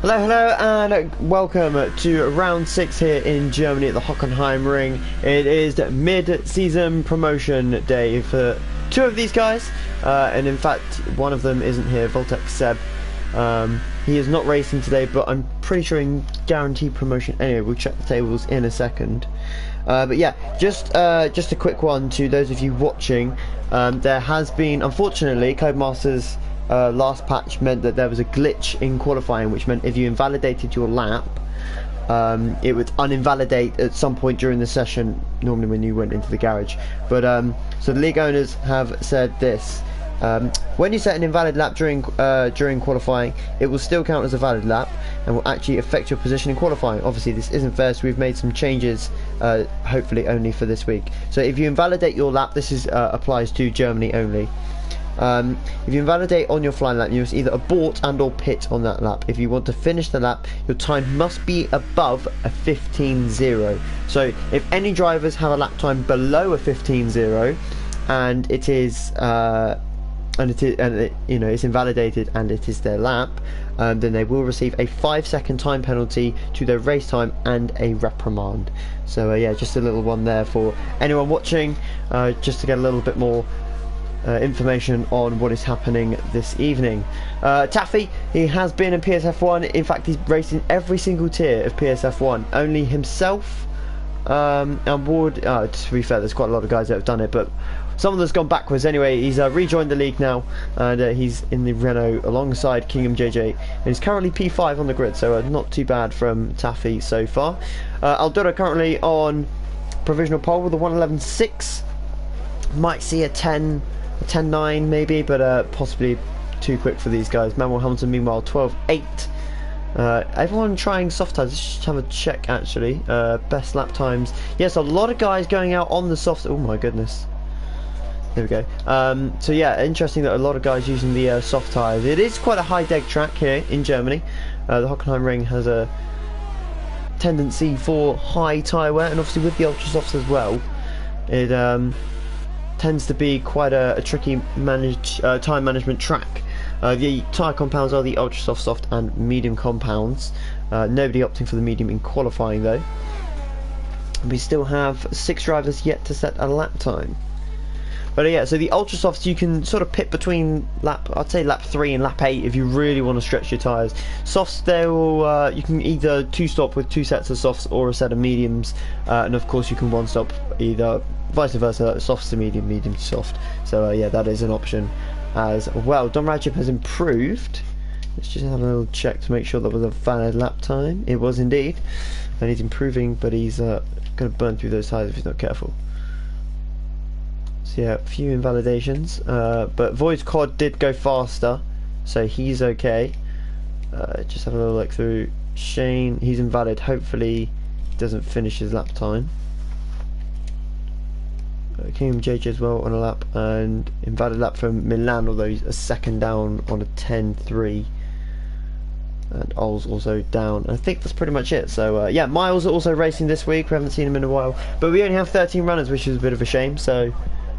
Hello, and welcome to round 6 here in Germany at the Hockenheim Ring. It is mid-season promotion day for two of these guys, and in fact one of them isn't here, Voltec Seb. He is not racing today, but I'm pretty sure he can guarantee promotion. Anyway, we'll check the tables in a second. But yeah, just a quick one to those of you watching. There has been, unfortunately, Codemasters last patch meant that there was a glitch in qualifying, which meant if you invalidated your lap, it would uninvalidate at some point during the session, normally when you went into the garage. But so the league owners have said this: when you set an invalid lap during qualifying, it will still count as a valid lap and will actually affect your position in qualifying. Obviously this isn't fair, so we've made some changes, hopefully only for this week. So if you invalidate your lap, this is applies to Germany only. If you invalidate on your flying lap, you must either abort and or pit on that lap. If you want to finish the lap, your time must be above a 15.0. So if any drivers have a lap time below a 15.0 and it is it's invalidated and it is their lap, then they will receive a 5-second time penalty to their race time and a reprimand. So yeah, just a little one there for anyone watching, just to get a little bit more information on what is happening this evening. Taffy, he has been in PSF1. In fact, he's racing every single tier of PSF1. Only himself and Ward. To be fair, there's quite a lot of guys that have done it, but some of them's gone backwards. Anyway, he's rejoined the league now, and he's in the Renault alongside Kingham JJ, and he's currently P5 on the grid, so not too bad from Taffy so far. Aldura currently on provisional pole with a 1:11.6. Might see a 10.9 maybe, but possibly too quick for these guys. Manuel Hamilton meanwhile 12.8. Everyone trying soft tires. Let's just have a check actually. Best lap times. Yes, a lot of guys going out on the soft. Oh my goodness. There we go. So yeah, interesting that a lot of guys using the soft tires. It is quite a high deg track here in Germany. The Hockenheim Ring has a tendency for high tyre wear, and obviously with the ultra softs as well, it tends to be quite a tricky time management track. The tyre compounds are the ultra soft and medium compounds. Nobody opting for the medium in qualifying though. We still have 6 drivers yet to set a lap time. But yeah, so the ultra softs you can sort of pit between I'd say lap 3 and lap 8 if you really want to stretch your tyres. Softs, they will you can either 2-stop with 2 sets of softs or a set of mediums, and of course you can 1-stop either vice versa, soft to medium, medium to soft. So yeah, that is an option as well. Don Radjip has improved. Let's just have a little check to make sure that was a valid lap time. It was indeed, and he's improving, but he's going to burn through those tyres if he's not careful. So yeah, a few invalidations, but Void's Cod did go faster, so he's okay. Just have a little look through. Shane, he's invalid. Hopefully he doesn't finish his lap time. Kingham JJ as well on a lap, and invalid lap from Milan, although he's a second down on a 10.3, and Ols also down. I think that's pretty much it. So yeah, Miles are also racing this week. We haven't seen him in a while, but we only have 13 runners, which is a bit of a shame. So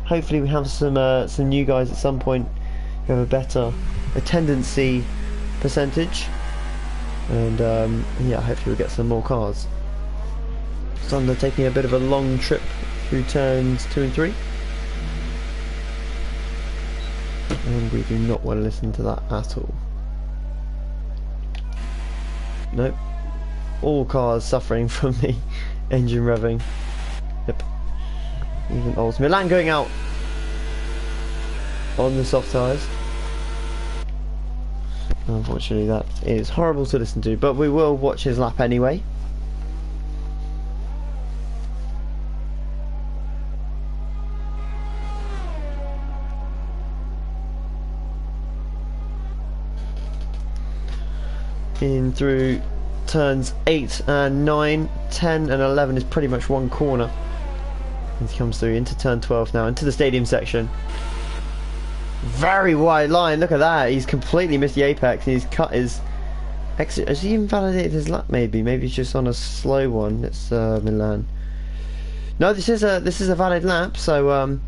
hopefully we have some new guys at some point who have a better attendancy percentage, and yeah, hopefully we'll get some more cars. So I'm taking a bit of a long trip through turns 2 and 3, and we do not want to listen to that at all. Nope, all cars suffering from the engine revving. Yep, even Ols. Milan going out on the soft tyres. Unfortunately that is horrible to listen to, but we will watch his lap anyway. In through turns 8 and 9, 10 and 11 is pretty much one corner. And he comes through into turn 12 now, into the stadium section. Very wide line, look at that. He's completely missed the apex and he's cut his exit. Has he invalidated his lap maybe? Maybe he's just on a slow one. It's Milan. No, this is a valid lap, so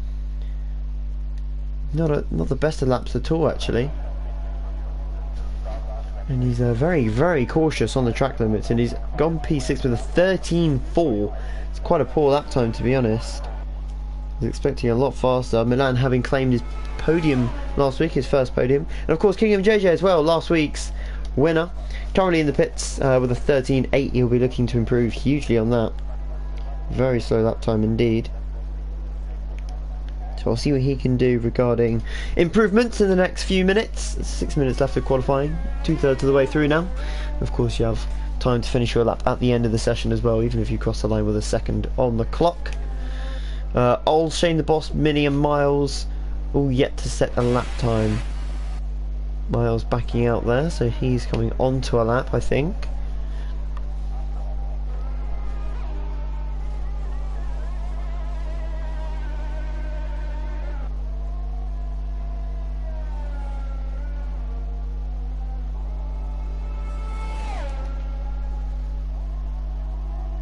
not the best of laps at all actually. And he's very, very cautious on the track limits, and he's gone P6 with a 13.4. It's quite a poor lap time, to be honest. I was expecting a lot faster. Milan having claimed his podium last week, his first podium. And of course Kingdom JJ as well, last week's winner. Currently in the pits with a 13.8. He'll be looking to improve hugely on that. Very slow lap time indeed. So I'll see what he can do regarding improvements in the next few minutes. 6 minutes left of qualifying, 2/3 of the way through now. Of course you have time to finish your lap at the end of the session as well, even if you cross the line with a second on the clock. Old, Shane the Boss, Mini and Miles all yet to set a lap time. Miles backing out there, so he's coming onto a lap, I think.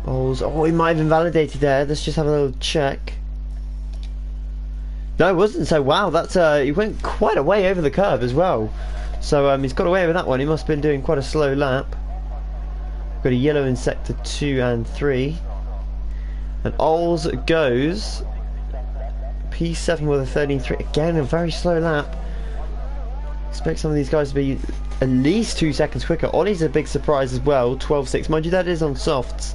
Oh, he might have invalidated there. Let's just have a little check. No, it wasn't. So wow, that's he went quite a way over the curve as well. So he's got away with that one. He must have been doing quite a slow lap. Got a yellow in sector 2 and 3. And Ols goes P7 with a 13.3. Again, a very slow lap. Expect some of these guys to be at least 2 seconds quicker. Ollie's a big surprise as well, 12.6. Mind you, that is on softs,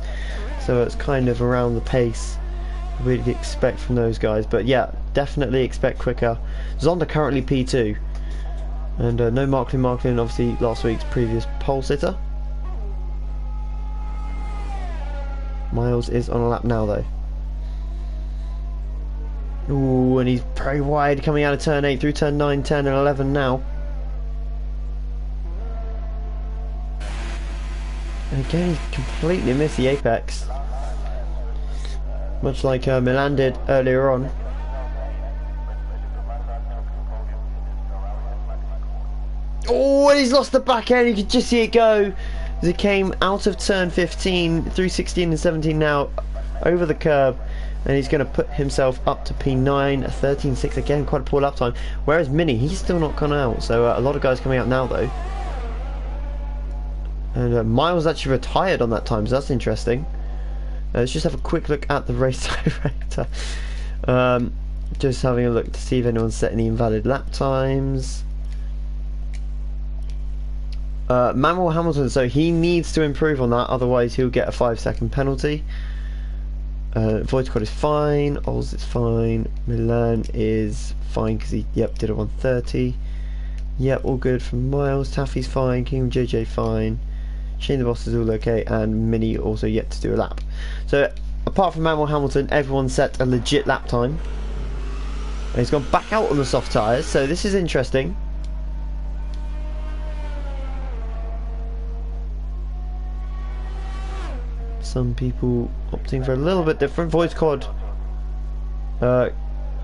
so it's kind of around the pace we'd expect from those guys. But yeah, definitely expect quicker. Zonda currently P2. And no Marklin, obviously last week's previous pole sitter. Miles is on a lap now though. Ooh, and he's very wide coming out of turn 8 through turn 9, 10 and 11 now. And again, he's completely missed the apex. Much like Milan did earlier on. Oh, and he's lost the back end. You could just see it go as it came out of turn 15 through 16 and 17 now over the curb, and he's going to put himself up to P9, 13.6 again, quite a poor lap time. Whereas Mini, he's still not gone out, so a lot of guys coming out now though. And Miles actually retired on that time, so that's interesting. Let's just have a quick look at the race director. Just having a look to see if anyone's set any invalid lap times. Manuel Hamilton, so he needs to improve on that, otherwise he'll get a 5-second penalty. Void Squad is fine, Ols is fine, Milan is fine because he did a 130. Yep, all good from Miles. Taffy's fine, King JJ fine, Shane the Boss is all okay, and Mini also yet to do a lap. So apart from Manuel Hamilton, everyone set a legit lap time. And he's gone back out on the soft tyres, so this is interesting. Some people opting for a little bit different. Void Squad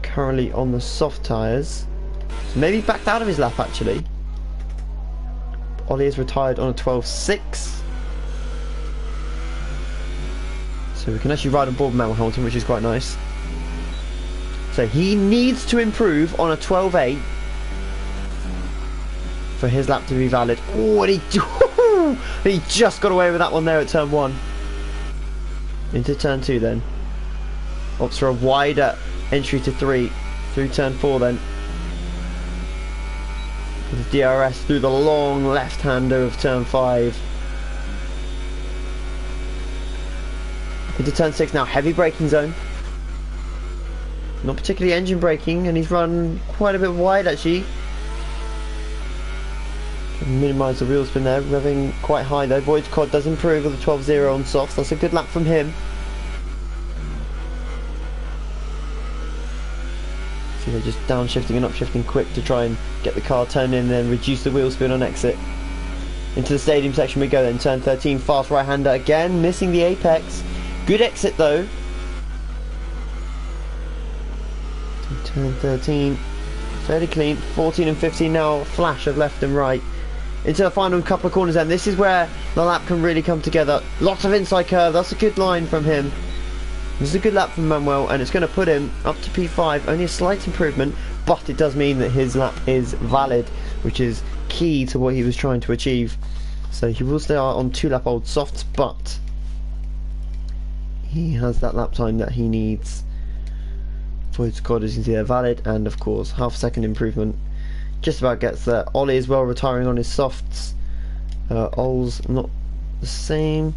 currently on the soft tyres. So maybe backed out of his lap actually. Ollie is retired on a 12.6. So we can actually ride on board Manuel Hamilton, which is quite nice. So he needs to improve on a 12.8 for his lap to be valid. Oh, and he just got away with that one there at turn 1. Into turn 2 then. Opts for a wider entry to 3 through turn 4 then. With the DRS through the long left-hander of turn 5. Into turn 6 now, heavy braking zone. Not particularly engine braking, and he's run quite a bit wide actually. Minimise the wheel spin there, revving quite high though. Void Squad does improve with a 12.0 on softs. That's a good lap from him. See, they're just downshifting and upshifting quick to try and get the car turned in and then reduce the wheel spin on exit. Into the stadium section we go then. Turn 13, fast right-hander again, missing the apex. Good exit though. Turn 13, fairly clean. 14 and 15 now, flash of left and right. Into the final couple of corners then. This is where the lap can really come together. Lots of inside curve, that's a good line from him. This is a good lap from Manuel, and it's going to put him up to P5. Only a slight improvement, but it does mean that his lap is valid, which is key to what he was trying to achieve. So he will start on 2 lap old softs, but he has that lap time that he needs for his squad, as you can see, they're valid, and of course half a second improvement just about gets there. Ollie as well retiring on his softs. Ols not the same.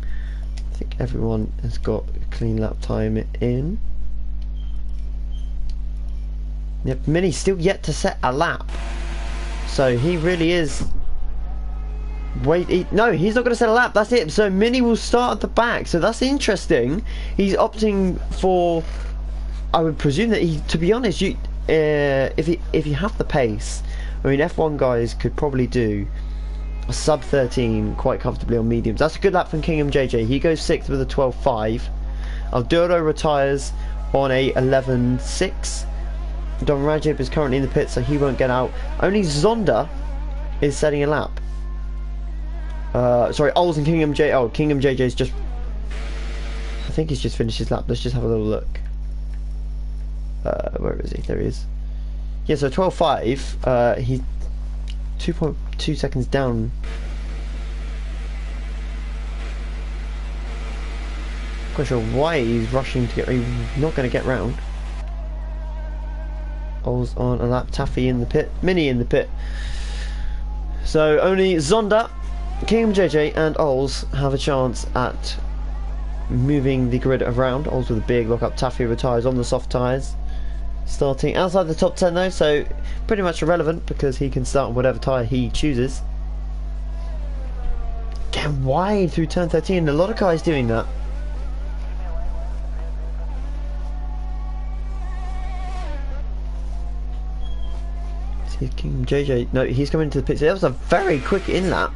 I think everyone has got a clean lap time in. Yep, Mini's still yet to set a lap, so he really is. No, he's not going to set a lap. That's it. So Mini will start at the back. So that's interesting. He's opting for. I would presume that he. To be honest, if you have the pace, I mean, F1 guys could probably do a sub 13 quite comfortably on mediums. That's a good lap from Kingham JJ. He goes 6th with a 12.5. Alduro retires on a 11.6. Don Rajib is currently in the pit, so he won't get out. Only Zonda is setting a lap. Sorry, Ols and Kingham J. Oh, Kingham JJ's just. I think he's just finished his lap. Let's just have a little look. Where is he? There he is. Yeah, so 12.5. He's 2.2 seconds down. Not quite sure why he's rushing to get. He's not going to get round. Ols on a lap. Taffy in the pit. Mini in the pit. So only Zonda, Kingham JJ and Ols have a chance at moving the grid around. Ols with a big lock up. Taffy retires on the soft tyres. Starting outside the top 10 though, so pretty much irrelevant because he can start on whatever tyre he chooses. Getting wide through turn 13. A lot of guys doing that. See King JJ. No, he's coming into the pit. That was a very quick in lap.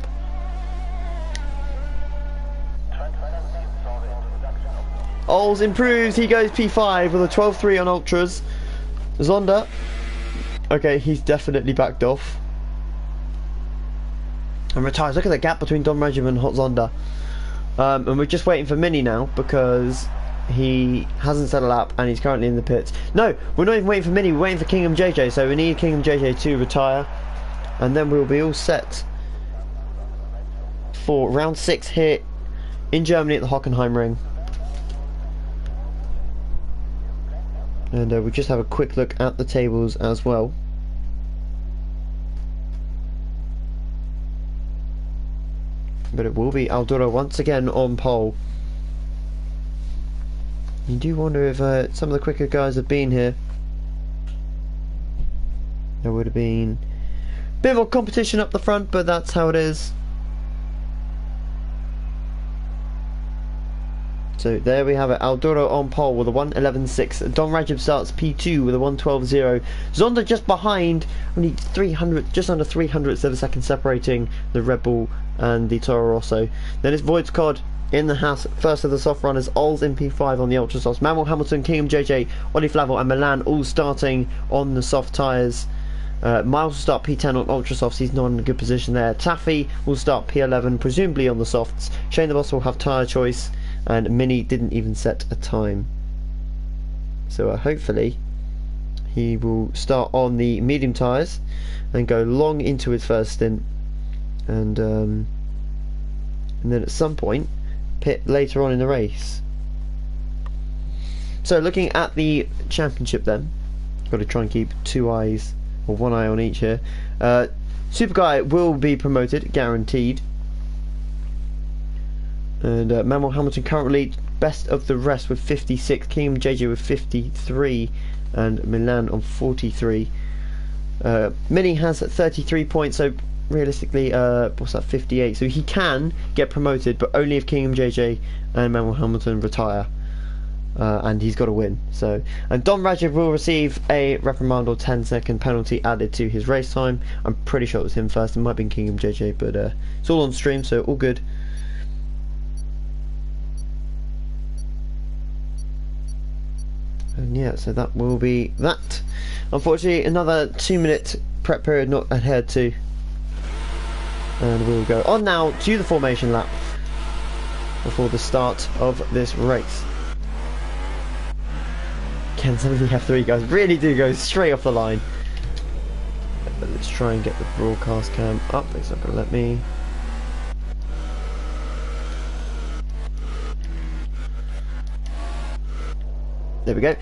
Ols improves. He goes P5 with a 12.3 on ultras. Zonda. Okay, he's definitely backed off. And retires. Look at the gap between Don Rajib and Hot Zonda. And we're just waiting for Mini now because he hasn't set a lap and he's currently in the pits. No, we're not even waiting for Mini, we're waiting for Kingham JJ. So we need Kingham JJ to retire. And then we'll be all set for round 6 here in Germany at the Hockenheimring. And we'll just have a quick look at the tables as well. But it will be Alduro once again on pole. You do wonder if some of the quicker guys have been here. There would have been a bit more competition up the front, but that's how it is. So there we have it. Alduro on pole with a 1.11.6. Don Rajib starts P2 with a 1.12.0. Zonda just behind, only 300, just under 300ths of a second separating the Red Bull and the Toro Rosso. Then it's Void's Cod in the house, first of the soft runners. Ols in P5 on the ultra softs. Manuel Hamilton, Kingham JJ, Ollie Flavel and Milan all starting on the soft tyres. Miles will start P10 on ultra softs. He's not in a good position there. Taffy will start P11, presumably on the softs. Shane the Boss will have tyre choice. And Mini didn't even set a time, so hopefully he will start on the medium tyres and go long into his first stint, and then at some point pit later on in the race. So looking at the championship, then got to try and keep 2 eyes or 1 eye on each here. Super Guy will be promoted, guaranteed. And Manuel Hamilton currently best of the rest with 56, Kingham JJ with 53, and Milan on 43. Mini has 33 points, so realistically, what's that, 58? So he can get promoted, but only if Kingham JJ and Manuel Hamilton retire. And he's got to win. So, and Don Rajib will receive a reprimand or 10-second penalty added to his race time. I'm pretty sure it was him first. It might have been Kingham JJ, but it's all on stream, so all good. And yeah, so that will be that. Unfortunately, another 2-minute prep period not adhered to. And we'll go on now to the formation lap before the start of this race. Can some of the F3 guys really do go straight off the line? Let's try and get the broadcast cam up. It's not going to let me. There we go.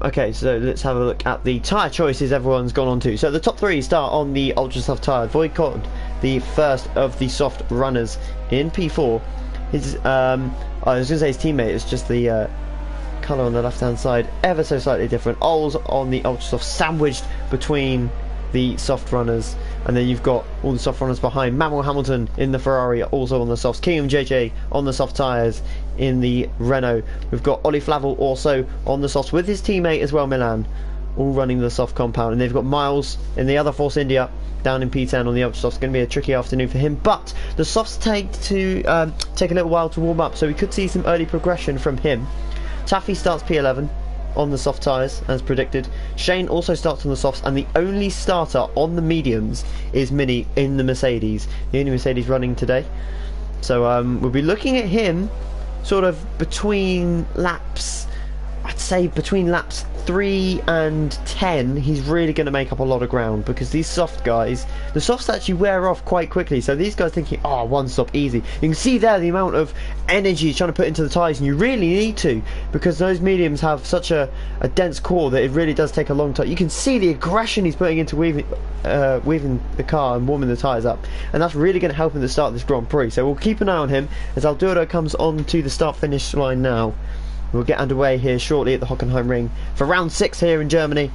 Okay, so let's have a look at the tyre choices everyone's gone on to. So the top three start on the ultra soft tyre. Void Cod, the first of the soft runners in P4. His I was going to say his teammate is just the colour on the left hand side ever so slightly different. Ols on the ultra soft, sandwiched between the soft runners, and then you've got all the soft runners behind. Manuel Hamilton in the Ferrari, also on the softs. Kingdom JJ on the soft tyres in the Renault. We've got Ollie Flavel also on the softs with his teammate as well, Milan, all running the soft compound. And they've got Miles in the other Force India down in P10 on the ultra softs. It's going to be a tricky afternoon for him, but the softs take a little while to warm up, so we could see some early progression from him. Taffy starts P11 on the soft tyres as predicted. Shane also starts on the softs, and the only starter on the mediums is Mini in the Mercedes, the only Mercedes running today. So we'll be looking at him sort of between laps, I'd say between laps 3 and 10, he's really going to make up a lot of ground, because these soft guys, the softs actually wear off quite quickly. So these guys thinking, oh, one stop easy. You can see there the amount of energy he's trying to put into the tyres, and you really need to, because those mediums have such a dense core that it really does take a long time. You can see the aggression he's putting into weaving the car and warming the tyres up, and that's really going to help him to start this Grand Prix. So we'll keep an eye on him as Alduro comes on to the start-finish line now. We'll get underway here shortly at the Hockenheim Ring for round 6 here in Germany.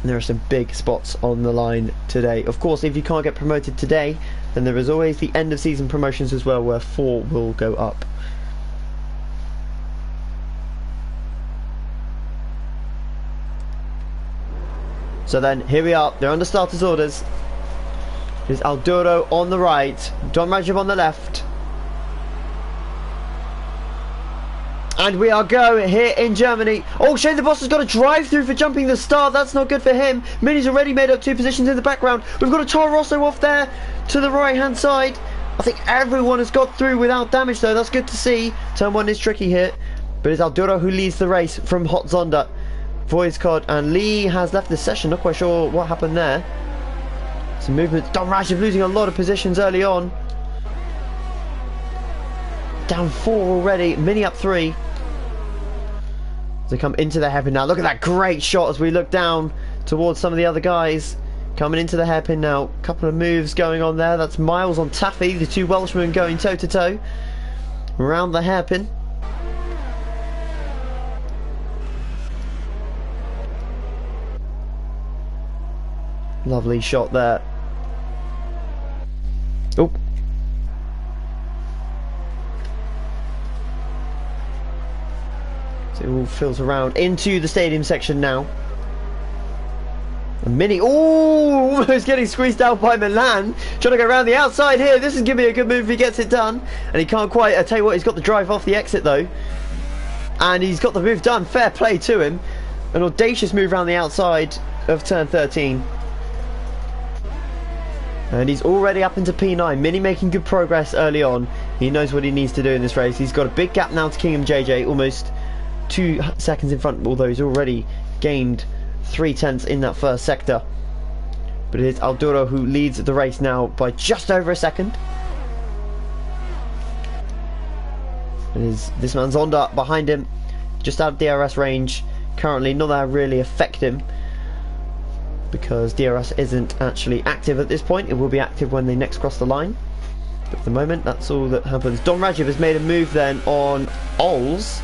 And there are some big spots on the line today. Of course, if you can't get promoted today, then there is always the end of season promotions as well, where 4 will go up. So then, here we are. They're under starters' orders. There's Alduro on the right, Don Rajib on the left. And we are going here in Germany. Oh, Shane the Boss has got a drive through for jumping the start. That's not good for him. Mini's already made up 2 positions in the background. We've got a Toro Rosso off there to the right hand side. I think everyone has got through without damage though. That's good to see. Turn 1 is tricky here, but it's Alduro who leads the race from Hot Zonda. Voicecod and Lee has left the session. Not quite sure what happened there. Some movement. Don Rajiv losing a lot of positions early on. Down 4 already. Mini up 3. They come into the hairpin now. Look at that great shot as we look down towards some of the other guys. Coming into the hairpin now. Couple of moves going on there. That's Miles on Taffy. The 2 Welshmen going toe to toe around the hairpin. Lovely shot there. Oh. So it all fills around into the stadium section now. A Mini, oh, almost getting squeezed out by Milan. Trying to go around the outside here. This is going to be a good move if he gets it done. And he can't quite, I tell you what, he's got the drive off the exit though. And he's got the move done. Fair play to him. An audacious move around the outside of turn 13. And he's already up into P9. Mini making good progress early on. He knows what he needs to do in this race. He's got a big gap now to Kingdom JJ. Almost 2 seconds in front, although he's already gained 3/10 in that first sector. But it is Alduro who leads the race now by just over a second. And this man's Zonda behind him, just out of DRS range. Currently not that really affect him, because DRS isn't actually active at this point. It will be active when they next cross the line. But at the moment, that's all that happens. Don Rajiv has made a move then on Ols,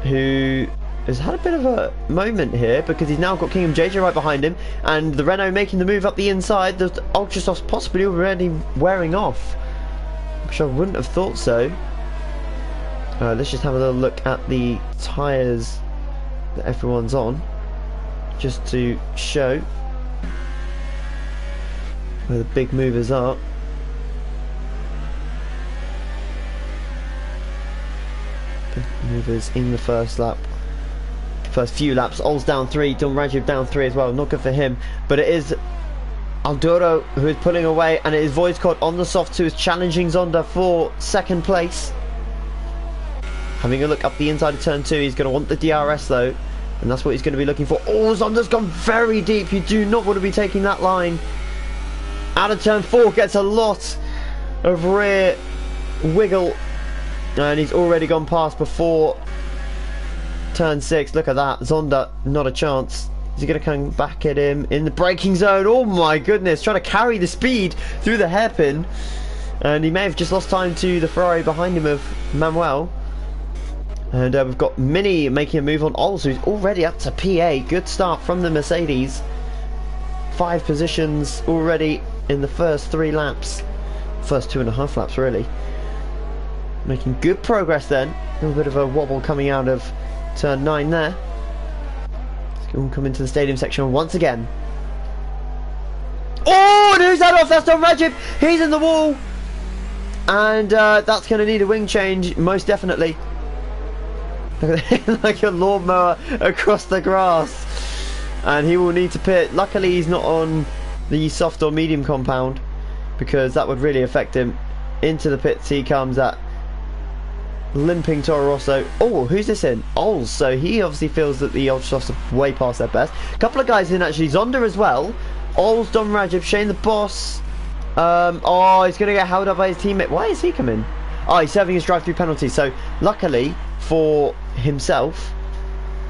who has had a bit of a moment here, because he's now got Kingdom JJ right behind him, and the Renault making the move up the inside. The Ultrasoft's possibly already wearing off, which I wouldn't have thought so. Let's just have a little look at the tyres that everyone's on, just to show where the big movers are. Big movers in the first lap, first few laps. Ol's down 3, Don Rajiv down 3 as well. Not good for him, but it is Alduro who is pulling away, and it is Voicecod on the softs who is challenging Zonda for second place. Having a look up the inside of turn 2, he's going to want the DRS though, and that's what he's going to be looking for. Oh, Zonda's gone very deep. You do not want to be taking that line. Out of turn 4, gets a lot of rear wiggle, and he's already gone past before turn 6. Look at that. Zonda, not a chance. Is he going to come back at him in the braking zone? Oh my goodness, trying to carry the speed through the hairpin. And he may have just lost time to the Ferrari behind him of Manuel. And we've got Mini making a move on Ols, who's already up to P8. Good start from the Mercedes. 5 positions already in the first 3 laps. First 2.5 laps, really. Making good progress then. A little bit of a wobble coming out of turn 9 there. We'll come into the stadium section once again. Oh, and who's that off? That's Don Rajib. He's in the wall. And that's going to need a wing change, most definitely. Like a lawnmower across the grass. And he will need to pit. Luckily, he's not on the soft or medium compound, because that would really affect him. Into the pits he comes, at limping Toro Rosso. Oh, who's this in? Ols. So he obviously feels that the Ultrasofts are way past their best. A couple of guys in actually. Zonda as well. Ols, Don Rajib, Shane the Boss. Oh, he's going to get held up by his teammate. Why is he coming? Oh, he's serving his drive-through penalty. So luckily for himself,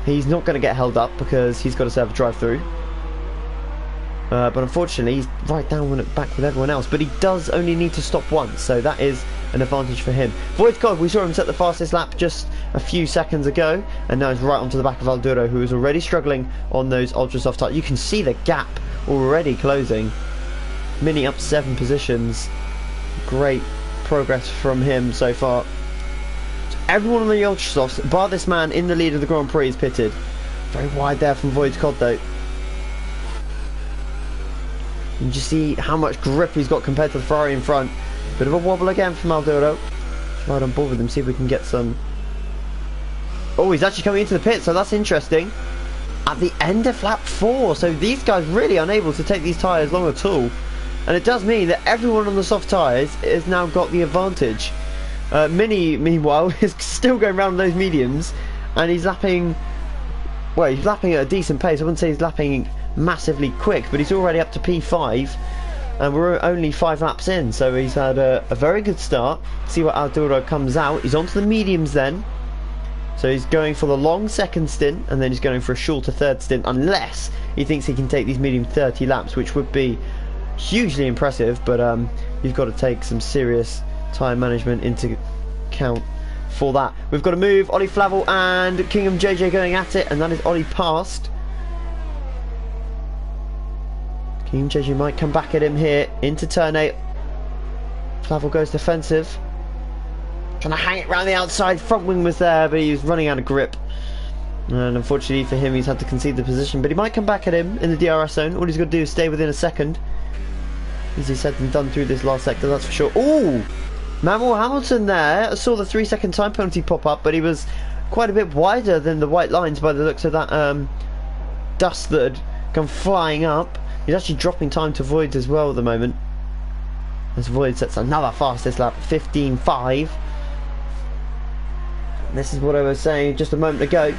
he's not going to get held up because he's got to serve a drive-through. But unfortunately, he's right down back with everyone else. But he does only need to stop once, so that is an advantage for him. Void God, we saw him set the fastest lap just a few seconds ago, and now he's right onto the back of Alduro, who is already struggling on those ultra soft tires. You can see the gap already closing. Mini up 7 positions. Great progress from him so far. So everyone on the ultra softs, bar this man in the lead of the Grand Prix, is pitted. Very wide there from Void Cod though. You just see how much grip he's got compared to the Ferrari in front. Bit of a wobble again from Alduro. Right on board with him, see if we can get some. Oh, he's actually coming into the pit, so that's interesting. At the end of lap 4, so these guys really unable to take these tyres long at all. And it does mean that everyone on the soft tyres has now got the advantage. Mini, meanwhile, is still going around those mediums, and he's lapping. Well, he's lapping at a decent pace. I wouldn't say he's lapping massively quick, but he's already up to P5, and we're only 5 laps in, so he's had a very good start. See what Alduro comes out. He's onto the mediums then, so he's going for the long second stint, and then he's going for a shorter third stint, unless he thinks he can take these medium 30 laps, which would be hugely impressive. But you've got to take some serious time management into account for that. We've got to move Ollie Flavel and Kingham JJ going at it, and that is Ollie past. Kingham JJ might come back at him here into turn 8. Flavel goes defensive, trying to hang it round the outside. Front wing was there, but he was running out of grip, and unfortunately for him, he's had to concede the position. But he might come back at him in the DRS zone. All he's got to do is stay within a second. Easier said than done through this last sector, that's for sure. Ooh, Manuel Hamilton there. I saw the 3-second time penalty pop up, but he was quite a bit wider than the white lines by the looks of that dust that had come flying up. He's actually dropping time to Void as well at the moment, as Void sets another fastest lap, 15.5. This is what I was saying just a moment ago.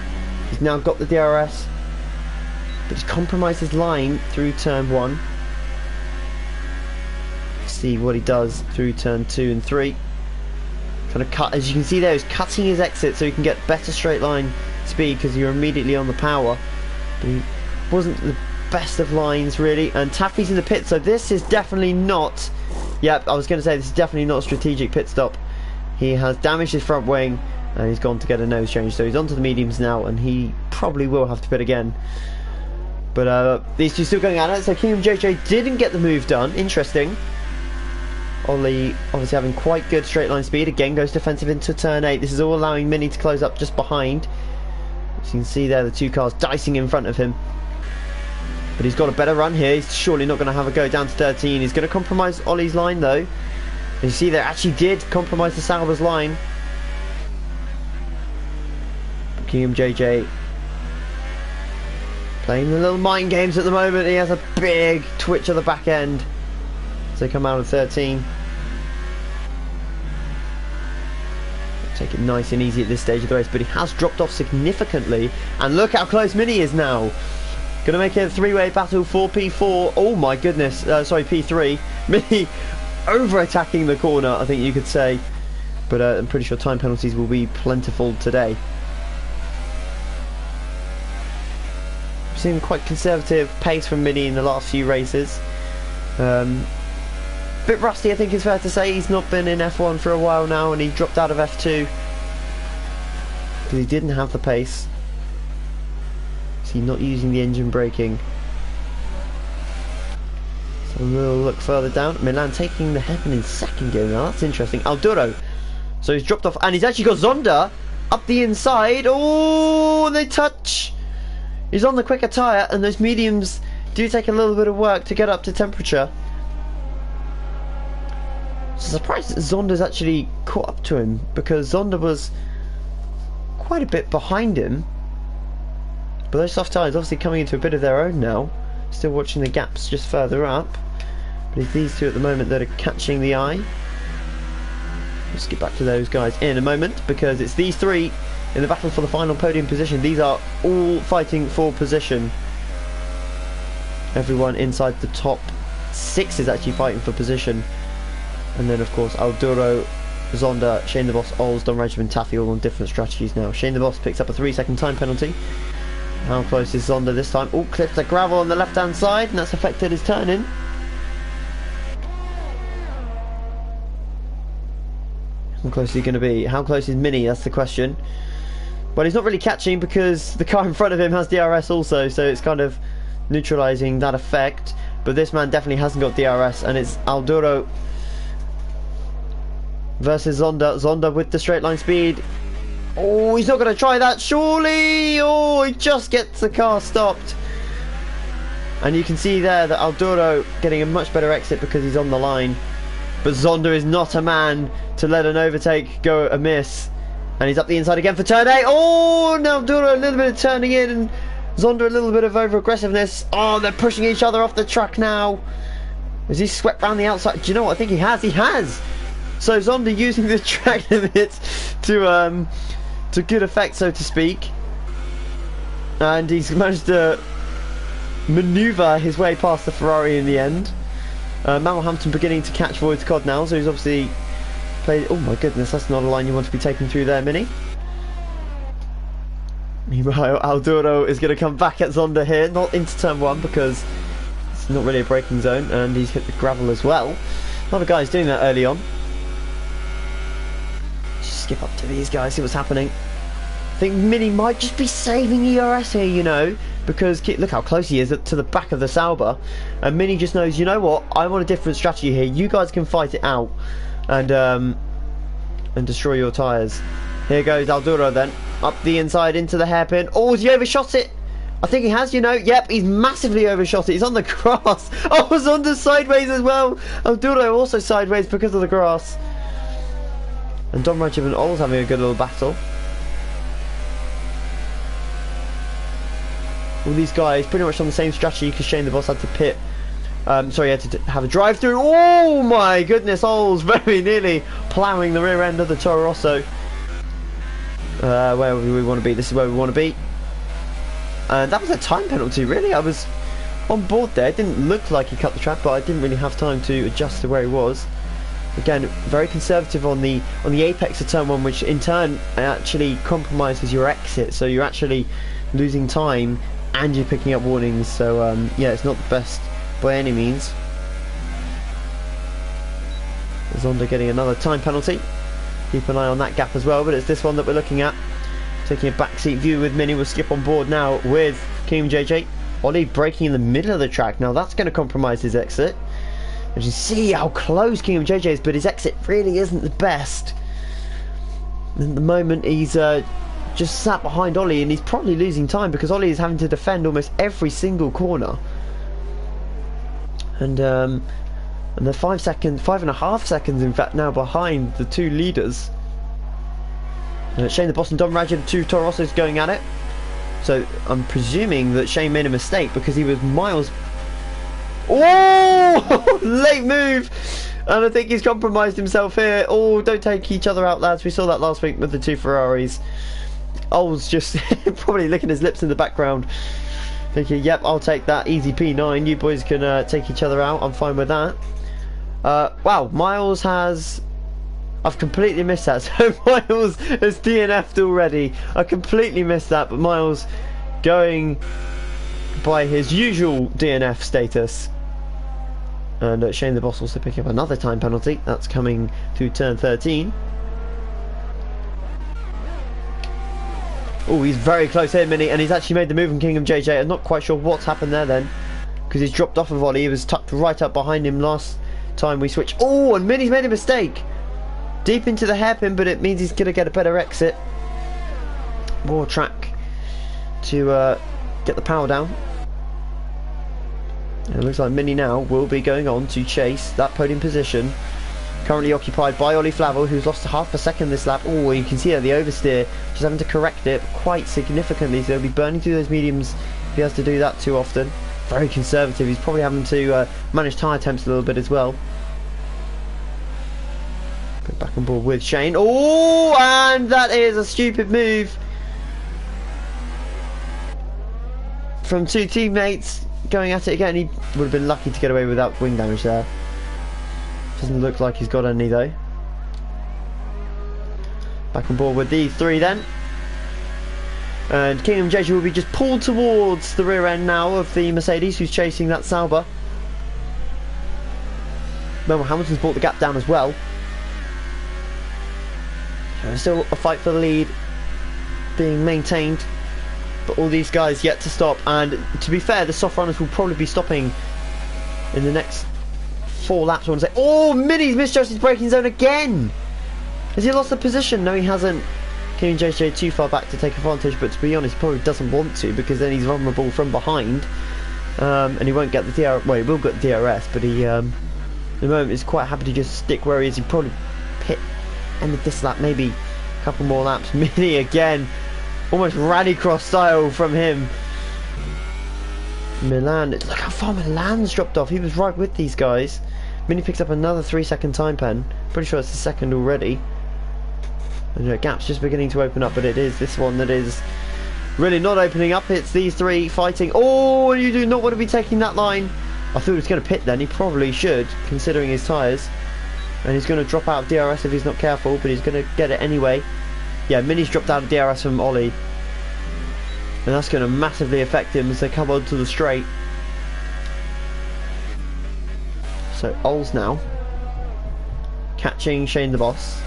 He's now got the DRS, but he's compromised his line through turn 1. See what he does through turn 2 and 3. Trying to cut, as you can see there, he's cutting his exit so he can get better straight line speed, because you're immediately on the power. But he wasn't the best of lines really, and Taffy's in the pit, so this is definitely not. Yep, I was going to say this is definitely not a strategic pit stop. He has damaged his front wing, and he's gone to get a nose change, so he's onto the mediums now, and he probably will have to pit again. But these two still going at it, so Kingham JJ didn't get the move done. Interesting. Ollie obviously having quite good straight line speed. Again goes defensive into turn 8. This is all allowing Mini to close up just behind. As you can see there, the two cars dicing in front of him. But he's got a better run here. He's surely not going to have a go down to 13. He's going to compromise Ollie's line though. And you see there, actually did compromise the Sauber's line. Kingham JJ playing the little mind games at the moment. He has a big twitch of the back end. So they come out of 13. Take it nice and easy at this stage of the race, but he has dropped off significantly. And look how close Mini is now. Gonna make it a 3-way battle for P4. Oh my goodness, sorry, P3. Mini over attacking the corner, I think you could say. But I'm pretty sure time penalties will be plentiful today. seen quite conservative pace from Mini in the last few races. Bit rusty, I think it's fair to say. He's not been in F1 for a while now, and he dropped out of F2 because he didn't have the pace. So he's not using the engine braking. So we'll look further down. Milan taking the hairpin in second gear now. That's interesting. Alduro. So he's dropped off, and he's actually got Zonda up the inside. Oh, they touch. He's on the quicker tyre, and those mediums do take a little bit of work to get up to temperature. So surprised that Zonda's actually caught up to him, because Zonda was quite a bit behind him. But those soft tyres obviously coming into a bit of their own now. Still watching the gaps just further up. But it's these two at the moment that are catching the eye. Let's get back to those guys in a moment, because it's these three in the battle for the final podium position. These are all fighting for position. Everyone inside the top 6 is actually fighting for position. And then of course Alduro, Zonda, Shane the Boss, Ols, Don Regiment, Taffy all on different strategies now. Shane the Boss picks up a 3-second time penalty. How close is Zonda this time? Oh, clips the gravel on the left hand side, and that's affected his turn-in. How close is he going to be? How close is Mini? That's the question. Well, he's not really catching because the car in front of him has DRS also, so it's kind of neutralising that effect. But this man definitely hasn't got DRS, and it's Alduro versus Zonda. Zonda with the straight line speed. Oh, he's not going to try that, surely! Oh, he just gets the car stopped. And you can see there that Alduro getting a much better exit because he's on the line. But Zonda is not a man to let an overtake go amiss. And he's up the inside again for turn 8. Oh, now Alduro a little bit of turning in, and Zonda a little bit of over-aggressiveness. Oh, they're pushing each other off the track now. Has he swept round the outside? Do you know what? I think he has. He has! So Zonda using the track limits to good effect, so to speak. And he's managed to manoeuvre his way past the Ferrari in the end. Malhampton beginning to catch Void's Cod now, so he's obviously played... Oh my goodness, that's not a line you want to be taking through there, Mini. Meanwhile, Alduro is going to come back at Zonda here, not into turn 1 because it's not really a braking zone, and he's hit the gravel as well. A lot of guys doing that early on. Just skip up to these guys, see what's happening. I think Mini might just be saving ERS here, you know, because look how close he is to the back of the Sauber, and Mini just knows, you know what, I want a different strategy here. You guys can fight it out and destroy your tyres. Here goes Alduro then, up the inside into the hairpin. Oh, has he overshot it? I think he has, you know. Yep, he's massively overshot it. He's on the grass. Oh, it's on the sideways as well. Alduro also sideways because of the grass. And Don Radjiv and Ols having a good little battle. All these guys pretty much on the same strategy because Shane the Boss had to pit. Sorry, he had to have a drive through. Oh my goodness, Ols very nearly ploughing the rear end of the Toro Rosso. Where we want to be. This is where we want to be. That was a time penalty, really. I was on board there. It didn't look like he cut the track, but I didn't really have time to adjust to where he was. Again, very conservative on the apex of turn 1, which in turn actually compromises your exit. So you're actually losing time and you're picking up warnings. So yeah, it's not the best by any means. Zonda getting another time penalty. Keep an eye on that gap as well, but it's this one that we're looking at. Taking a backseat view with Mini. We'll skip on board now with Kim JJ. Ollie braking in the middle of the track. Now that's going to compromise his exit. As you see how close Kim JJ is, but his exit really isn't the best. At the moment he's just sat behind Ollie, and he's probably losing time because Ollie is having to defend almost every single corner. And they're 5.5 seconds in fact now behind the two leaders. Shane the Boss and Don Radjiv, two Toro Rossos going at it. So I'm presuming that Shane made a mistake because he was miles... Oh! Late move! And I think he's compromised himself here. Oh, don't take each other out, lads. We saw that last week with the two Ferraris. Old's just probably licking his lips in the background, thinking, yep, I'll take that. Easy P9. You boys can take each other out. I'm fine with that. Wow, Miles has... I've completely missed that. So Miles has DNF'd already. I completely missed that, but Miles going by his usual DNF status. And Shane the Boss also picking up another time penalty. That's coming to turn 13. Oh, he's very close here, Mini, and he's actually made the move on Kingdom JJ. I'm not quite sure what's happened there then, because he's dropped off a volley. He was tucked right up behind him last time we switched. Oh, and Mini's made a mistake. Deep into the hairpin, but it means he's going to get a better exit. More track to get the power down. And it looks like Mini now will be going on to chase that podium position. Currently occupied by Ollie Flavel, who's lost half a second this lap. Oh, you can see there the oversteer, just having to correct it quite significantly. So he'll be burning through those mediums if he has to do that too often. Very conservative. He's probably having to manage tyre temps a little bit as well. Go back on board with Shane. Oh, and that is a stupid move from two teammates going at it again. He would have been lucky to get away without wing damage there. Doesn't look like he's got any though. Back on board with these three then. And Kingdom JJ will be just pulled towards the rear end now of the Mercedes, who's chasing that Sauber. Remember, Hamilton's brought the gap down as well. There's still a fight for the lead being maintained, but all these guys yet to stop. And to be fair, the soft runners will probably be stopping in the next 4 laps. I want to say, oh, Mini's misjudged his braking zone again. Has he lost the position? No, he hasn't. Kingdom JJ too far back to take advantage, but to be honest, he probably doesn't want to, because then he's vulnerable from behind, and he won't get the DRS. Well, he will get the DRS, but he at the moment is quite happy to just stick where he is. He'd probably pit end of this lap, maybe a couple more laps. Mini again, almost rallycross style from him. Milan, look how far Milan's dropped off. He was right with these guys. Mini picks up another 3-second time pen. Pretty sure it's the second already. And the gap's just beginning to open up, but it is this one that is really not opening up. It's these three fighting. Oh, you do not want to be taking that line. I thought he was going to pit then. He probably should, considering his tyres. And he's going to drop out of DRS if he's not careful, but he's going to get it anyway. Yeah, Mini's dropped out of DRS from Ollie. And that's going to massively affect him as they come onto the straight. So Ols now catching Shane the Boss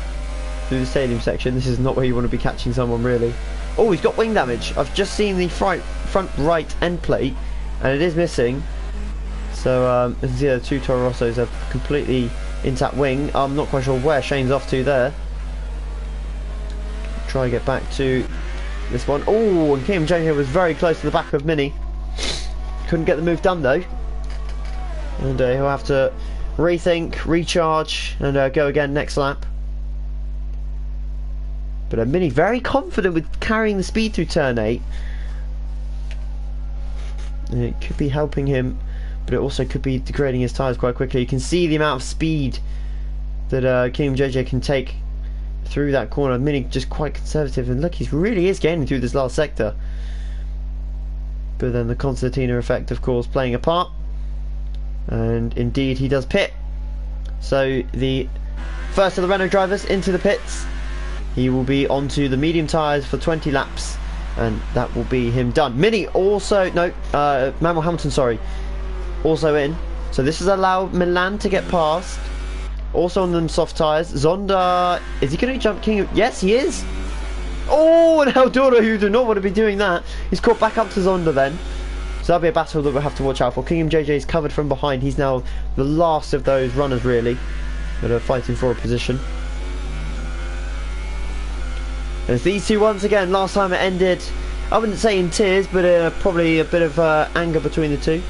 through the stadium section. This is not where you want to be catching someone, really. Oh, he's got wing damage. I've just seen the front right end plate, and it is missing. So as you see, the two Toro Rossos have completely intact wing. I'm not quite sure where Shane's off to there. Try and get back to this one. Oh, and Kim JJ was very close to the back of Mini. Couldn't get the move done though. And he'll have to rethink, recharge, and go again next lap. But Mini very confident with carrying the speed through turn 8. And it could be helping him, but it also could be degrading his tyres quite quickly. You can see the amount of speed that Kingdom JJ can take through that corner. Mini just quite conservative, and look, he really is gaining through this last sector. But then the Concertina effect, of course, playing a part. And indeed he does pit. So the first of the Renault drivers into the pits. He will be onto the medium tyres for 20 laps, and that will be him done. Mini also, no, Manuel Hamilton, sorry, also in. So this has allowed Milan to get past. Also on them soft tyres. Zonda, is he going to jump King? Yes, he is. Oh, and Eldora, who do not want to be doing that. He's caught back up to Zonda then. So that'll be a battle that we'll have to watch out for. Kingdom JJ is covered from behind. He's now the last of those runners, really, that are fighting for a position. As these two, once again, last time it ended, I wouldn't say in tears, but probably a bit of anger between the two.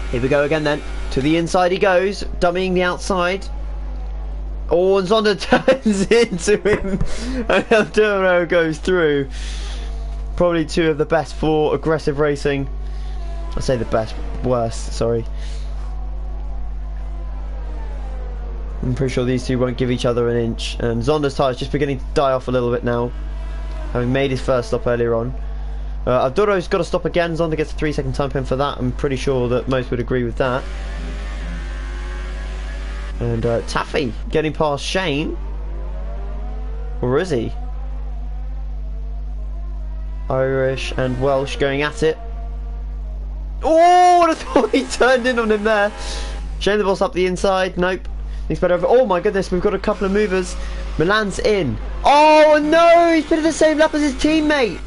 Here we go again then. To the inside he goes, dummying the outside. Oh, and Zonda turns into him, and Eldora goes through. Probably two of the best for aggressive racing. I say the best, worst, sorry. I'm pretty sure these two won't give each other an inch. And Zonda's tyre is just beginning to die off a little bit now, having made his first stop earlier on. Abduro's got to stop again. Zonda gets a 3-second time pen for that. I'm pretty sure that most would agree with that. And Taffy getting past Shane. Or is he? Irish and Welsh going at it. Oh, I thought he turned in on him there. Shane the ball's up the inside. Nope. He's better over. Oh my goodness, we've got a couple of movers. Milan's in. Oh no, he's been in the same lap as his teammate.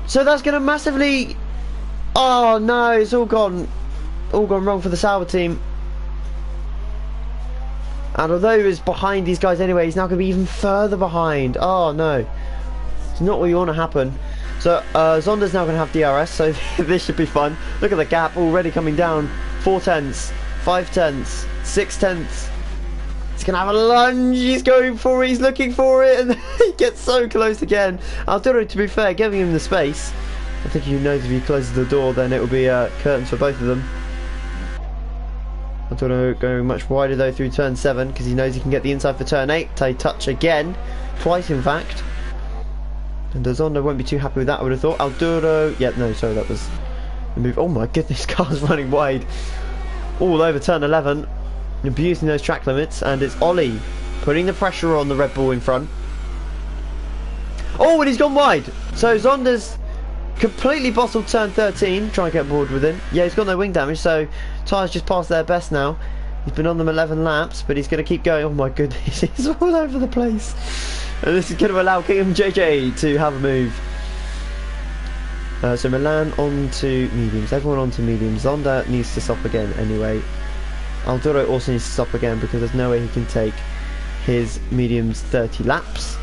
So that's going to massively... Oh no, it's all gone wrong for the Sauber team. And although he was behind these guys anyway, he's now going to be even further behind. Oh no. It's not what you want to happen. So Zonda's now going to have DRS, so this should be fun. Look at the gap already coming down. 4 tenths, 5 tenths, 6 tenths. He's going to have a lunge. He's going for it. He's looking for it. And he gets so close again. Arturo, to be fair, giving him the space. I think he knows if he closes the door, then it will be curtains for both of them. Arturo going much wider though through turn 7 because he knows he can get the inside for turn 8. They touch again. Twice, in fact. And Zonda won't be too happy with that, I would have thought. Arturo... Yeah, no, sorry, that was the move. Oh my goodness, car's running wide. All over turn 11. Abusing those track limits. And it's Ollie putting the pressure on the Red Bull in front. Oh, and he's gone wide. So Zonda's completely bottled turn 13. Try and get bored with him. Yeah, he's got no wing damage, so tyres just past their best now. He's been on them 11 laps, but he's going to keep going. Oh my goodness, he's all over the place. And this is going to allow Kingdom JJ to have a move. So Milan on to mediums. Everyone on to mediums. Zonda needs to stop again anyway. Alduro also needs to stop again because there's no way he can take his mediums 30 laps.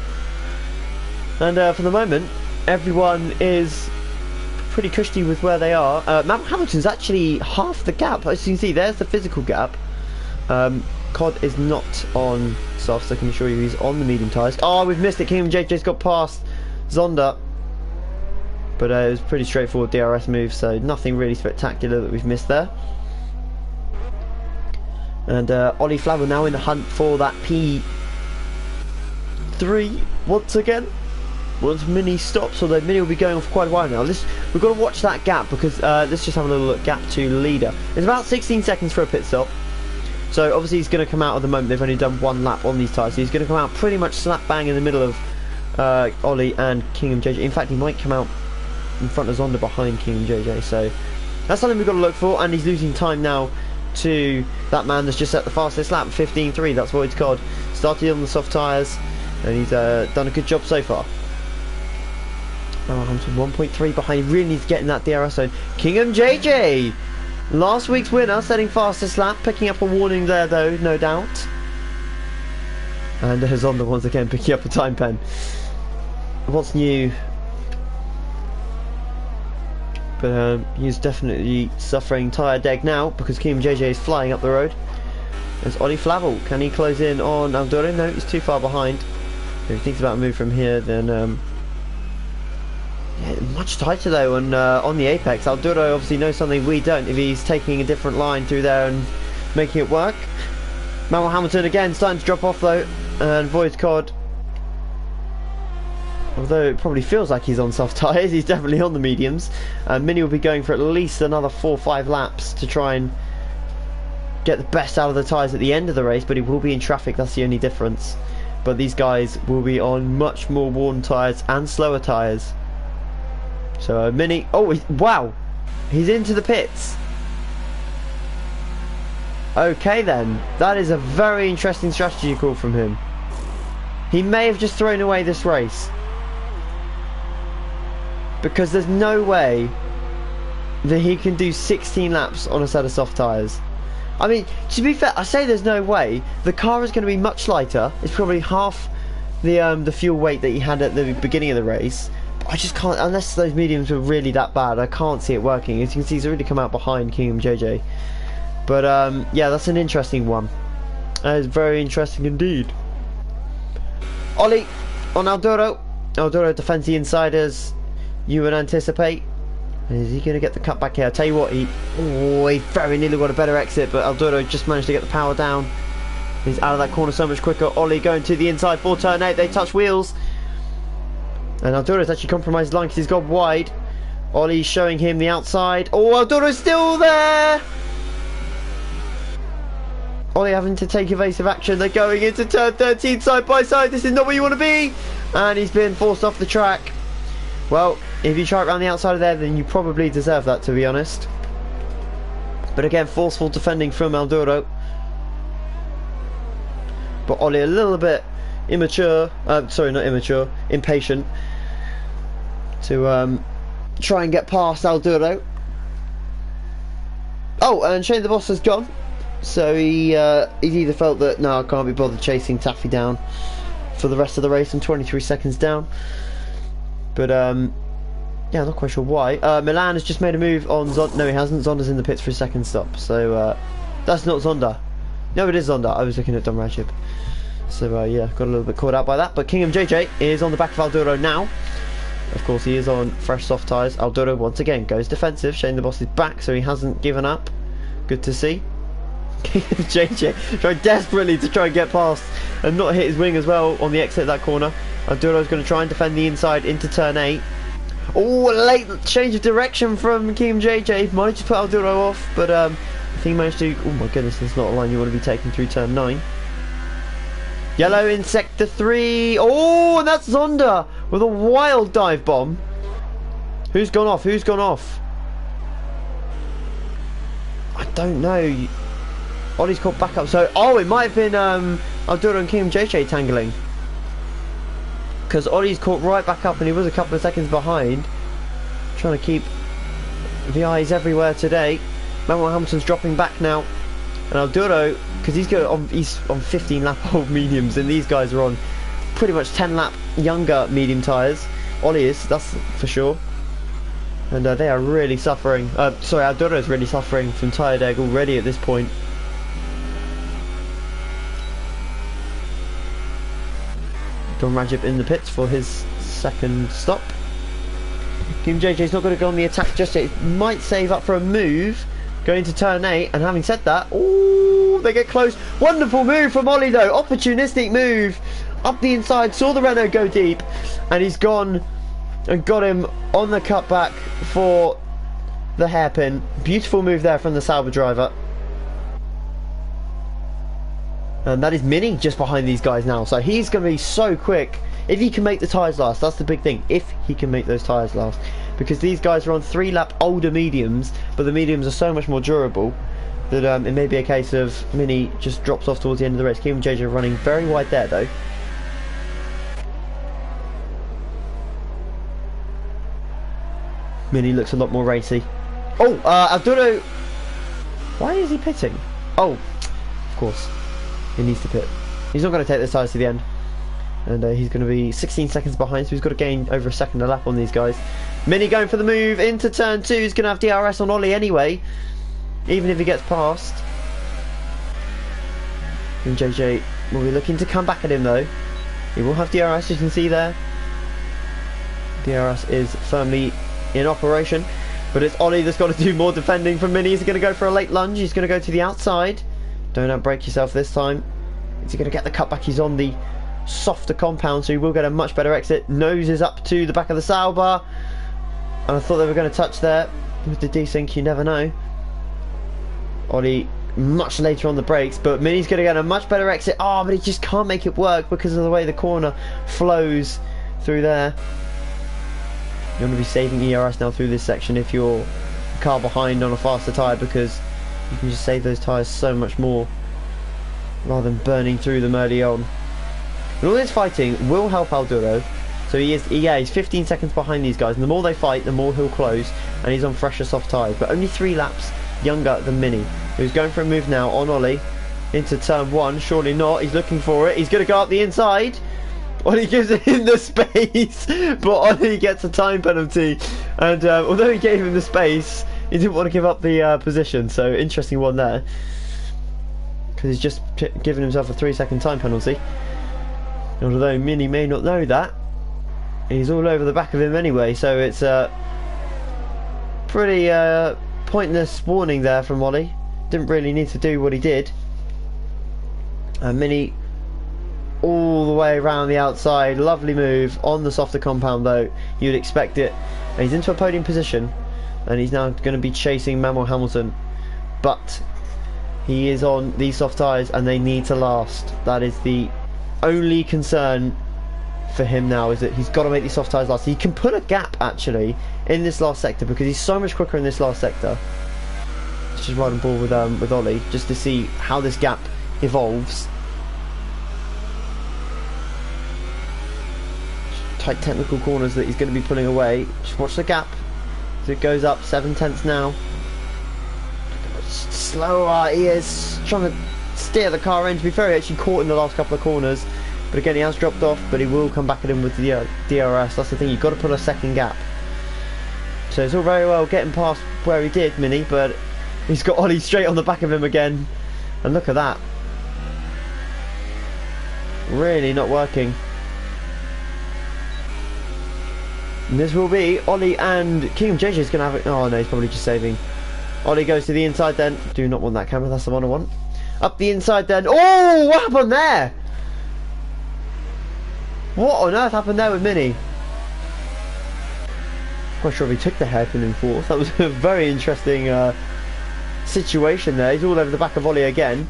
And for the moment, everyone is pretty cushy with where they are. Matt Hamilton's actually half the gap. As you can see, there's the physical gap. Cod is not on soft, so I can assure you he's on the medium tyres. Oh, we've missed it. Kingdom JJ's got past Zonda. But it was pretty straightforward DRS move, so nothing really spectacular that we've missed there. And Ollie Flavel now in the hunt for that P3 once again. Once Mini stops, although Mini will be going on for quite a while now. We've got to watch that gap because let's just have a little look. Gap to leader. It's about 16 seconds for a pit stop. So obviously he's going to come out at the moment. They've only done one lap on these tyres. So he's going to come out pretty much slap bang in the middle of Ollie and Kingdom JJ. In fact, he might come out in front of Zonda behind Kingdom JJ. So that's something we've got to look for. And he's losing time now to that man that's just set the fastest lap, 15.3. That's Void's Cod. Started on the soft tyres. And he's done a good job so far. Oh, Hamilton 1.3 behind. He really needs to get in that DRS zone. Kingdom JJ! Last week's winner, setting fastest lap, picking up a warning there though, no doubt. And Zonda once again picking up a time pen. What's new? But he's definitely suffering tyre deg now because Kingdom JJ is flying up the road. There's Ollie Flavel. Can he close in on Aldoro? No, he's too far behind. If he thinks about a move from here, then yeah, much tighter though on the apex. Alduro obviously knows something we don't if he's taking a different line through there and making it work. Manuel Hamilton again starting to drop off though, and Void's Cod, although it probably feels like he's on soft tyres, he's definitely on the mediums. Mini will be going for at least another 4 or 5 laps to try and get the best out of the tyres at the end of the race, but he will be in traffic, that's the only difference. But these guys will be on much more worn tyres and slower tyres. So Mini, oh wow, he's into the pits. Okay then, that is a very interesting strategy call from him. He may have just thrown away this race because there's no way that he can do 16 laps on a set of soft tyres. I mean, to be fair, I say there's no way. The car is going to be much lighter. It's probably half the fuel weight that he had at the beginning of the race. I just can't, unless those mediums were really that bad, I can't see it working. As you can see, he's already come out behind Kingdom JJ. But yeah, that's an interesting one. That is very interesting indeed. Ollie on Alduro. Alduro defends the insiders. You would anticipate. Is he going to get the cut back here? I'll tell you what, he very nearly got a better exit, but Alduro just managed to get the power down. He's out of that corner so much quicker. Ollie going to the inside for turn 8. They touch wheels. And Alduro's actually compromised the line because he's gone wide. Ollie's showing him the outside. Oh, Alduro's still there! Ollie having to take evasive action. They're going into turn 13 side by side. This is not where you want to be. And he's been forced off the track. Well, if you try it around the outside of there, then you probably deserve that, to be honest. But again, forceful defending from Alduro. But Ollie a little bit immature, sorry, not immature, impatient to try and get past Alduro. Oh, and Shane the Boss has gone. So he's either felt that, no, I can't be bothered chasing Taffy down for the rest of the race. I'm 23 seconds down. But, yeah, I'm not quite sure why. Milan has just made a move on Zonda. No, he hasn't. Zonda's in the pits for his second stop. So, that's not Zonda. No, it is Zonda. I was looking at Don Rajib. So, yeah, got a little bit caught out by that. But Kingham JJ is on the back of Alduro now. Of course, he is on fresh soft tyres. Alduro, once again, goes defensive. Shane the Boss is back, so he hasn't given up. Good to see. JJ trying desperately to try and get past and not hit his wing as well on the exit of that corner. Alduro's going to try and defend the inside into turn 8. Oh, a late change of direction from Kingham JJ. Might just put Alduro off, but I think he managed to... Oh my goodness, that's not a line you want to be taking through turn 9. Yellow in sector 3. Oh, and that's Zonda with a wild dive bomb. Who's gone off? Who's gone off? I don't know. Ollie's caught back up. So, oh, it might have been Alduro and Kingham JJ tangling. Because Ollie's caught right back up and he was a couple of seconds behind. Trying to keep the eyes everywhere today. Manuel Hamilton's dropping back now. And Alduro, because he's on 15 lap old mediums, and these guys are on pretty much 10 lap younger medium tyres. Ollie is, that's for sure. And they are really suffering. Sorry, Alduro is really suffering from tyre deg already at this point. Don Rajib in the pits for his second stop. Team JJ's not going to go on the attack just yet. He might save up for a move going to turn 8, and having said that, oh, they get close. Wonderful move from Ollie though, opportunistic move up the inside, saw the Renault go deep, and he's gone and got him on the cutback for the hairpin. Beautiful move there from the Sauber driver. And that is Mini just behind these guys now, so he's going to be so quick if he can make the tyres last. That's the big thing, if he can make those tyres last, because these guys are on 3 lap older mediums, but the mediums are so much more durable that it may be a case of Mini just drops off towards the end of the race. Kim and JJ are running very wide there though. Mini looks a lot more racy. Oh, Alduro, why is he pitting? Oh, of course, he needs to pit. He's not going to take the tyres to the end, and he's going to be 16 seconds behind, so he's got to gain over a second a lap on these guys. Mini going for the move into turn 2. He's going to have DRS on Ollie anyway, even if he gets past. And JJ will be looking to come back at him though. He will have DRS, you can see there. DRS is firmly in operation, but it's Ollie that's got to do more defending from Mini. He's going to go for a late lunge. He's going to go to the outside. Don't outbrake yourself this time. Is he going to get the cutback? He's on the softer compound, so he will get a much better exit. Nose is up to the back of the Sauber, and I thought they were going to touch there with the desync. You never know. Ollie much later on the brakes, but Mini's going to get a much better exit. Oh, but he just can't make it work because of the way the corner flows through there. You're going to be saving ERS now through this section if you're a car behind on a faster tyre, because you can just save those tyres so much more rather than burning through them early on. And all this fighting will help Alduro. So he's 15 seconds behind these guys, and the more they fight, the more he'll close, and he's on fresher soft tyres, but only 3 laps younger than Mini, who's going for a move now on Ollie into turn 1. Surely not. He's looking for it. He's going to go up the inside. Ollie gives him the space, but Ollie gets a time penalty, and although he gave him the space, he didn't want to give up the position. So interesting one there, because he's just given himself a 3-second time penalty. And although Mini may not know that, he's all over the back of him anyway, so it's a pretty pointless warning there from Ollie. Didn't really need to do what he did. And Mini all the way around the outside, lovely move on the softer compound though, you'd expect it. And he's into a podium position, and he's now going to be chasing Manuel Hamilton, but he is on these soft tyres and they need to last. That is the only concern for him now is that he's got to make these soft tyres last. He can put a gap actually in this last sector because he's so much quicker in this last sector. Let's just ride on board with Ollie just to see how this gap evolves. Tight technical corners that he's going to be pulling away. Just watch the gap as it goes up 7/10 now. Slower he is, trying to steer the car in. To be fair, he actually caught in the last couple of corners, but again he has dropped off, but he will come back at him with the DRS. That's the thing, you've got to put a second gap. So it's all very well getting past where he did, Mini, but he's got Ollie straight on the back of him again, and look at that, really not working. And this will be Ollie and King JJ is going to have it. Oh no, he's probably just saving. Ollie goes to the inside then. Do not want that camera, that's the one I want. Up the inside then. Oh, what happened there? What on earth happened there with Mini? Not sure if he took the hairpin in fourth. That was a very interesting situation there. He's all over the back of Ollie again.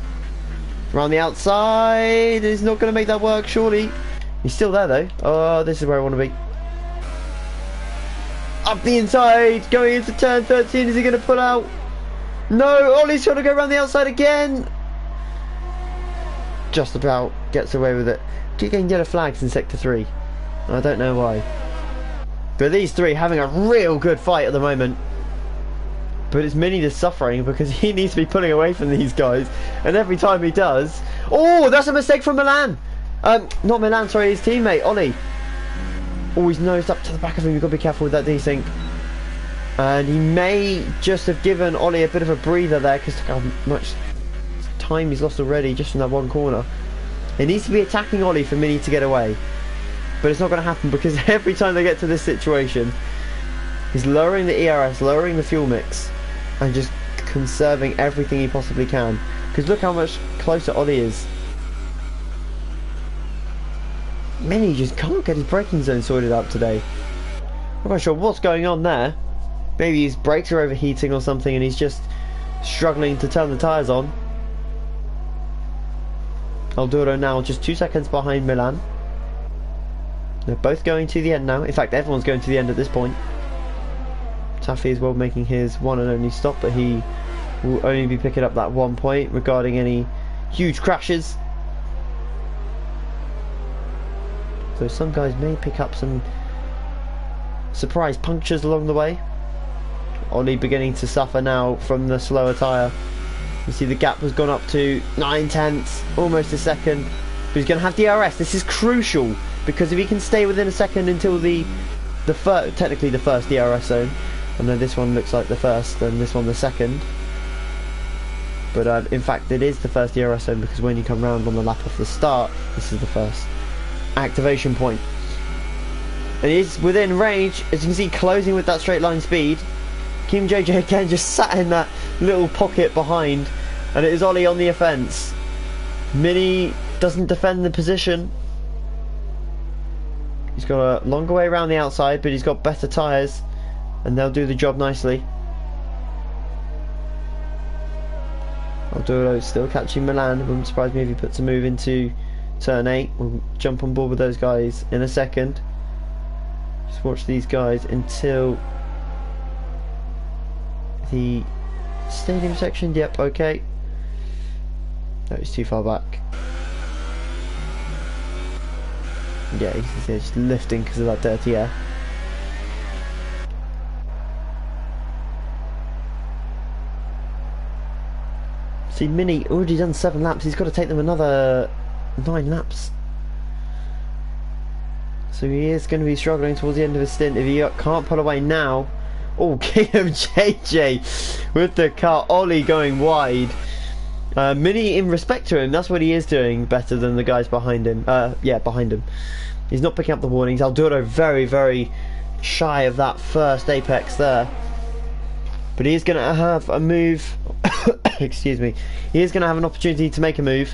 Around the outside. He's not going to make that work, surely. He's still there though. Oh, this is where I want to be. Up the inside, going into turn 13, is he going to pull out? No, Ollie's trying to go around the outside again. Just about gets away with it. Keep getting yellow flags in sector 3. I don't know why. But these three having a real good fight at the moment. But it's Mini that's suffering because he needs to be pulling away from these guys. And every time he does... Oh, that's a mistake from Milan. Not Milan, sorry, his teammate, Ollie. Oh, he's nosed up to the back of him. You've got to be careful with that desync. And he may just have given Ollie a bit of a breather there because look how much time he's lost already just from that one corner. He needs to be attacking Ollie for Mini to get away. But it's not going to happen because every time they get to this situation, he's lowering the ERS, lowering the fuel mix, and just conserving everything he possibly can. Because look how much closer Ollie is. Mini just can't get his braking zone sorted out today. I'm not sure what's going on there. Maybe his brakes are overheating or something and he's just struggling to turn the tyres on. Alduro now just 2 seconds behind Milan. They're both going to the end now. In fact, everyone's going to the end at this point. Taffy as well making his one and only stop, but he will only be picking up that 1 point regarding any huge crashes. So some guys may pick up some surprise punctures along the way. Ollie beginning to suffer now from the slower tyre. You see the gap has gone up to 9/10, almost a second. But he's going to have DRS. This is crucial because if he can stay within a second until technically the first DRS zone. I know this one looks like the first and this one the second. But in fact it is the first DRS zone because when you come round on the lap off the start, this is the first activation point. And he's within range, as you can see, closing with that straight line speed. Kim JJ again just sat in that little pocket behind, and it is Ollie on the offence. Mini doesn't defend the position. He's got a longer way around the outside, but he's got better tyres, and they'll do the job nicely. Alduro still catching Milan. It wouldn't surprise me if he puts a move into turn 8. We'll jump on board with those guys in a second. Just watch these guys until the stadium section. Yep, okay. No, he's too far back. Yeah, he's just lifting because of that dirty air. See, Mini already done 7 laps. He's got to take them another 9 laps. So he is going to be struggling towards the end of his stint if he can't pull away now. Oh, King of JJ with the car. Ollie going wide. Mini, in respect to him, that's what he is doing better than the guys behind him. Yeah, behind him. He's not picking up the warnings. Alduro very, very shy of that first apex there. But he is going to have a move. Excuse me. He is going to have an opportunity to make a move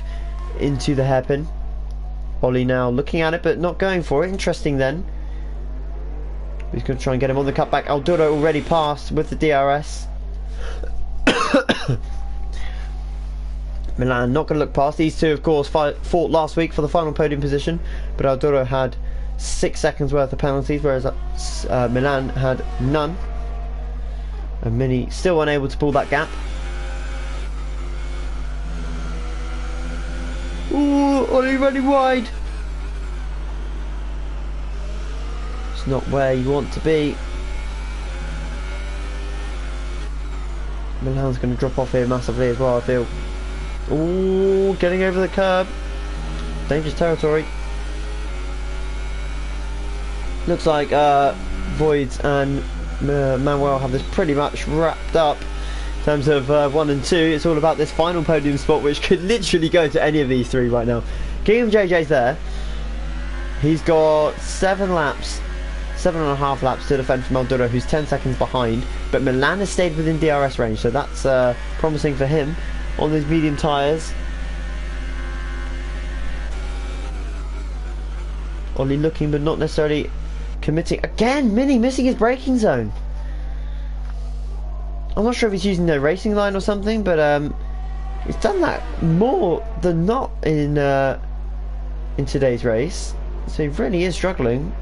into the hairpin. Ollie now looking at it but not going for it. Interesting then. He's going to try and get him on the cutback. Alduro already passed with the DRS. Milan not going to look past. These two, of course, fought last week for the final podium position, but Alduro had 6 seconds worth of penalties, whereas Milan had none. And Mini still unable to pull that gap. Ooh, Ollie running wide. It's not where you want to be. Milan's going to drop off here massively as well, I feel. Ooh, getting over the curb. Dangerous territory. Looks like Voids and Manuel have this pretty much wrapped up in terms of 1 and 2. It's all about this final podium spot, which could literally go to any of these three right now. King of JJ's there. He's got 7 laps, 7.5 laps to defend from Alduro, who's 10 seconds behind. But Milan has stayed within DRS range, so that's promising for him on these medium tyres. Ollie looking, but not necessarily committing. Again, Mini missing his braking zone. I'm not sure if he's using the racing line or something, but he's done that more than not in today's race. So he really is struggling.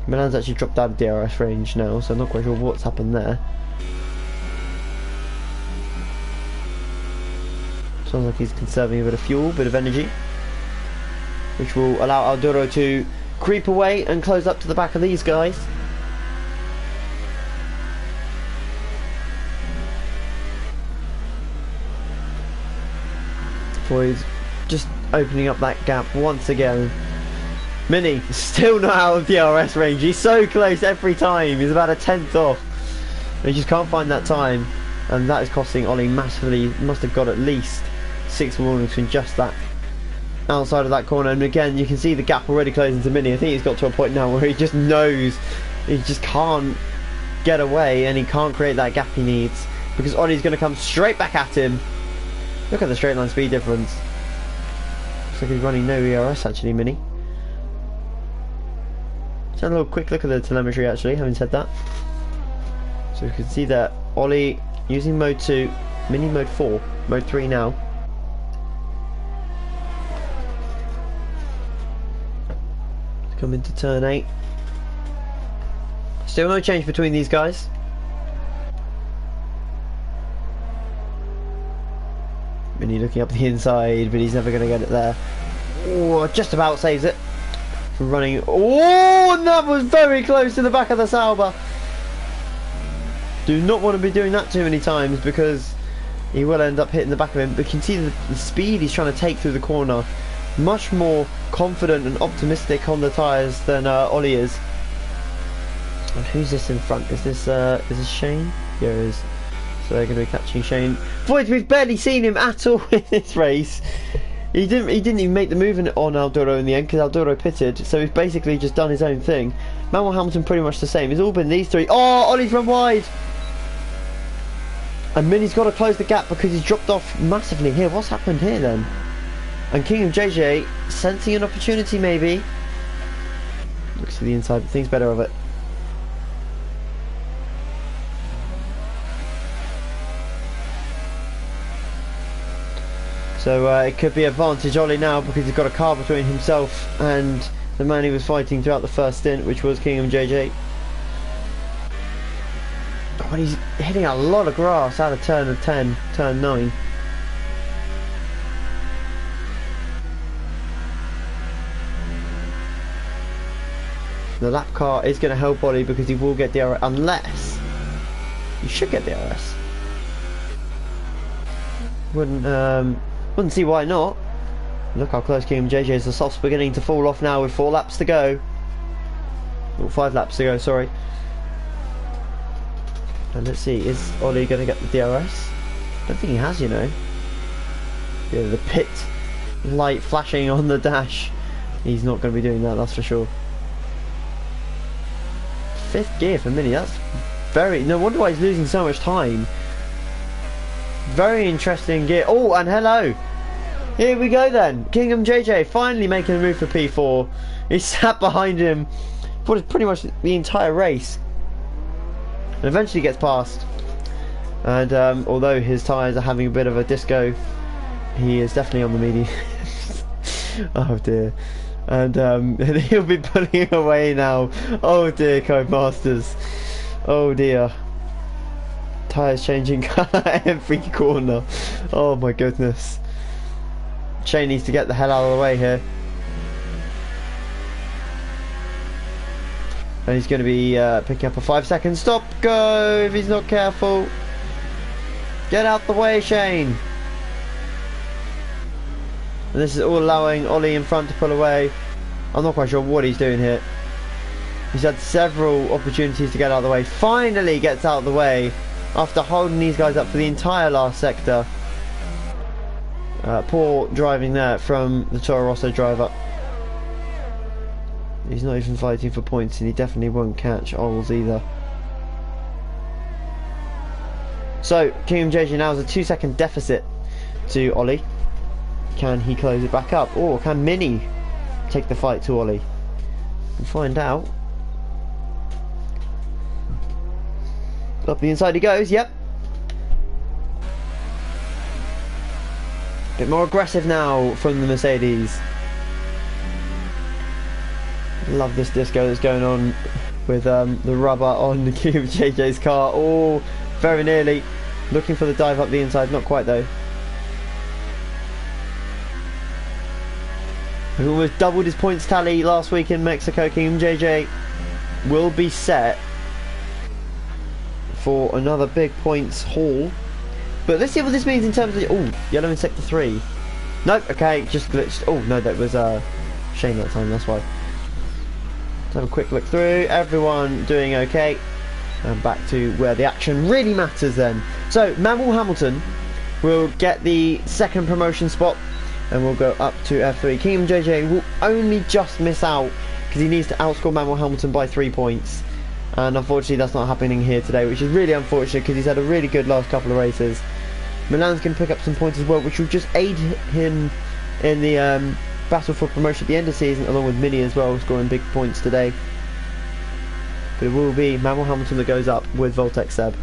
Milan's actually dropped out of DRS range now, so I'm not quite sure what's happened there. Sounds like he's conserving a bit of fuel, a bit of energy, which will allow Alduro to creep away and close up to the back of these guys. Boys just opening up that gap once again. Mini still not out of DRS range. He's so close every time. He's about a 10th off. He just can't find that time, and that is costing Ollie massively. He must have got at least 6 warnings from just that outside of that corner. And again, you can see the gap already closing to Mini. I think he's got to a point now where he just knows he just can't get away, and he can't create that gap he needs, because Ollie's going to come straight back at him. Look at the straight line speed difference. Looks like he's running no ERS actually, Mini. Let's have a little quick look at the telemetry actually, having said that. So you can see that Ollie using mode 2, Mini mode 4, mode 3 now. Come into turn 8. Still no change between these guys. Mini looking up the inside, but he's never going to get it there. Oh, just about saves it. From running. Oh, and that was very close to the back of the Sauber. Do not want to be doing that too many times, because he will end up hitting the back of him. But you can see the speed he's trying to take through the corner. Much more confident and optimistic on the tyres than Ollie is. And who's this in front? Is this Shane? Yeah, it is. So they're going to be catching Shane. Void, we've barely seen him at all in this race. He didn't even make the move on Alduro in the end, because Alduro pitted, so he's basically just done his own thing. Manuel Hamilton pretty much the same. It's all been these three. Oh, Ollie's run wide! And Mini's got to close the gap because he's dropped off massively here. What's happened here then? And King of JJ sensing an opportunity maybe. Looks to the inside, but thinks better of it. So it could be advantage Ollie now, because he's got a car between himself and the man he was fighting throughout the first stint, which was King of JJ. God, he's hitting a lot of grass out of turn of 10, turn 9. The lap car is going to help Ollie, because he will get DRS, unless he should get DRS. Wouldn't see why not. Look how close King JJ is. The soft's beginning to fall off now with 4 laps to go. Or 5 laps to go, sorry. And let's see, is Ollie going to get the DRS? I don't think he has, you know. Yeah, the pit light flashing on the dash. He's not going to be doing that, that's for sure. 5th gear for Mini, that's very... No wonder why he's losing so much time. Very interesting gear. Oh, and hello! Here we go then. Kingdom JJ finally making a move for P4. He sat behind him for pretty much the entire race. And eventually gets past. And although his tyres are having a bit of a disco, he is definitely on the medium. Oh dear. And and he'll be pulling away now. Oh dear, Codemasters. Oh dear. Tyres changing colour every corner. Oh my goodness. Shane needs to get the hell out of the way here. And he's going to be picking up a 5-second stop go if he's not careful. Get out the way, Shane. And this is all allowing Ollie in front to pull away. I'm not quite sure what he's doing here. He's had several opportunities to get out of the way. Finally gets out of the way after holding these guys up for the entire last sector. Poor driving there from the Toro Rosso driver. He's not even fighting for points, and he definitely won't catch Ols either. So Kingdom JJ now has a 2-second deficit to Ollie. Can he close it back up, or can Mini take the fight to Ollie? We'll find out. Up the inside he goes. Yep. Bit more aggressive now from the Mercedes. Love this disco that's going on with the rubber on the Kingdom JJ's car. Oh, very nearly. Looking for the dive up the inside, not quite though. He almost doubled his points tally last week in Mexico. Kingdom JJ will be set for another big points haul. But let's see what this means in terms of... Oh, yellow in sector 3. Nope, okay, just glitched. Oh, no, that was Shane that time, that's why. Let's have a quick look through. Everyone doing okay. And back to where the action really matters then. So, Manuel Hamilton will get the second promotion spot. And we'll go up to F3. Kingdom JJ will only just miss out because he needs to outscore Manuel Hamilton by 3 points. And unfortunately that's not happening here today, which is really unfortunate because he's had a really good last couple of races. Milan's going to pick up some points as well, which will just aid him in the battle for promotion at the end of the season, along with Mini as well, scoring big points today. But it will be Manuel Hamilton that goes up with Voltex Seb.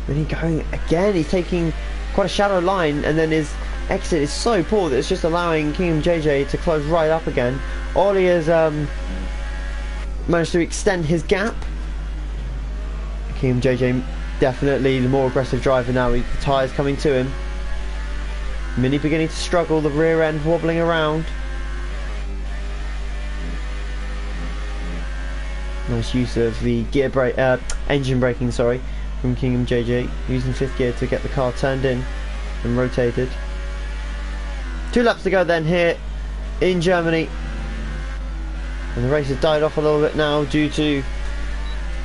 Then he going again, he's taking quite a shallow line, and then his exit is so poor that it's just allowing Kingdom JJ to close right up again. Ollie has managed to extend his gap. Kingdom JJ definitely the more aggressive driver now. The tyres coming to him. Mini beginning to struggle, the rear end wobbling around. Nice use of the gear brake, engine braking, sorry, from Kingdom JJ, using 5th gear to get the car turned in and rotated. 2 laps to go then here in Germany. And the race has died off a little bit now due to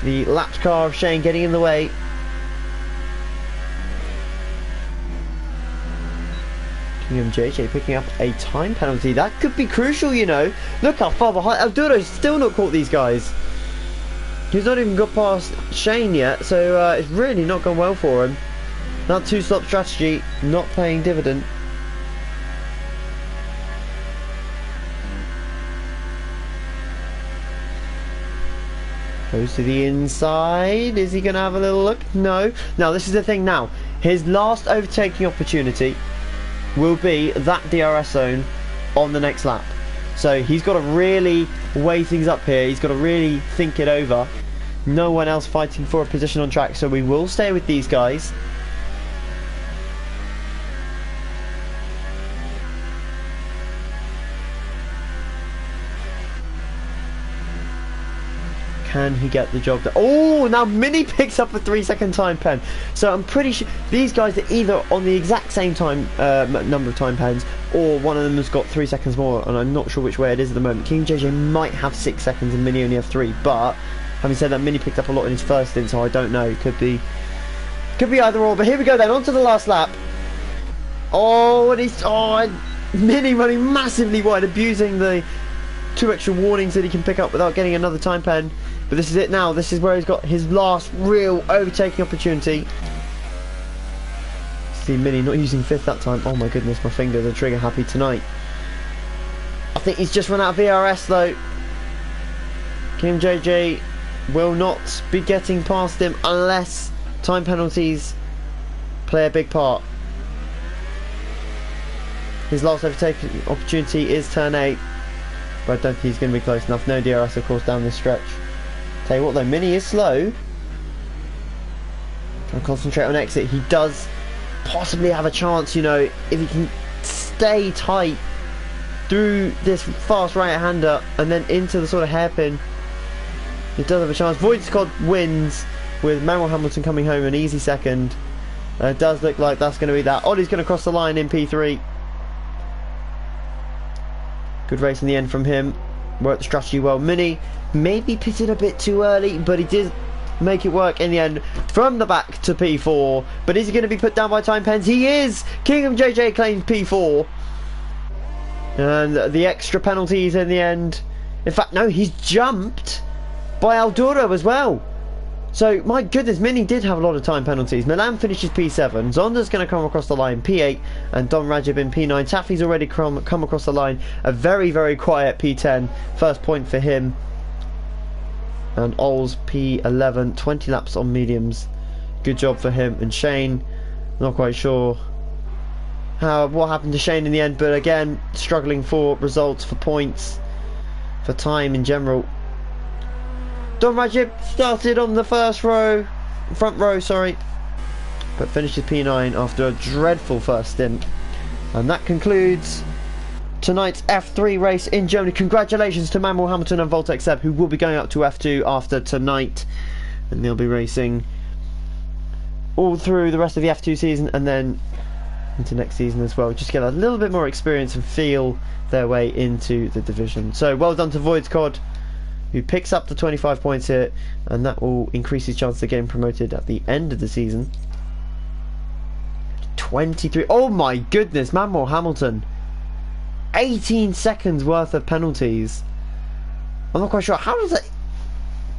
the lapped car of Shane getting in the way. Kingdom JJ picking up a time penalty. That could be crucial, you know. Look how far behind. Alduro's still not caught these guys. He's not even got past Shane yet, so it's really not gone well for him. That 2-stop strategy not paying dividend. Goes to the inside. Is he going to have a little look? No. Now, this is the thing now. His last overtaking opportunity will be that DRS zone on the next lap. So he's got to really weigh things up here. He's got to really think it over. No one else fighting for a position on track, so we will stay with these guys. Can he get the job done? Oh, now Mini picks up a 3-second time pen. So I'm pretty sure these guys are either on the exact same time number of time pens, or one of them has got 3 seconds more, and I'm not sure which way it is at the moment. King JJ might have 6 seconds and Mini only have 3, but having said that, Mini picked up a lot in his first stint, so I don't know. It could be either or. But here we go then, on to the last lap. Oh, and Mini running massively wide, abusing the 2 extra warnings that he can pick up without getting another time pen. But this is it now. This is where he's got his last real overtaking opportunity. See Mini not using 5th that time. Oh my goodness, my fingers are trigger happy tonight. I think he's just run out of VRS though. Kim JJ will not be getting past him unless time penalties play a big part. His last overtaking opportunity is turn 8, but I don't think he's going to be close enough. No DRS, of course, down this stretch. Tell you what though, Mini is slow. Trying to concentrate on exit. He does possibly have a chance, you know, if he can stay tight through this fast right-hander and then into the sort of hairpin. He does have a chance. Void Squad wins with Manuel Hamilton coming home an easy second. It does look like that's going to be that. Ollie's going to cross the line in P3. Good race in the end from him. Worked the strategy well. Mini maybe pitted a bit too early, but he did make it work in the end from the back to P4. But is he going to be put down by time pens? He is! Kingdom JJ claims P4. And the extra penalties in the end. In fact, no, he's jumped by Alduro as well. So, my goodness, Mini did have a lot of time penalties. Milan finishes P7. Zonda's going to come across the line P8. And Don Rajib in P9. Taffy's already come across the line. A very, very quiet P10. First point for him. And Ols P11. 20 laps on mediums. Good job for him. And Shane, not quite sure what happened to Shane in the end. But again, struggling for results, for points, for time in general. Don Rajib started on the front row, but finishes P9 after a dreadful first stint. And that concludes tonight's F3 race in Germany. Congratulations to Manuel Hamilton and Voltec Seb, who will be going up to F2 after tonight, and they'll be racing all through the rest of the F2 season and then into next season as well, just to get a little bit more experience and feel their way into the division. So well done to Void Squad, who picks up the 25 points here, and that will increase his chance of getting promoted at the end of the season. 23. Oh my goodness, Manuel Hamilton. 18 seconds worth of penalties. I'm not quite sure. How does that...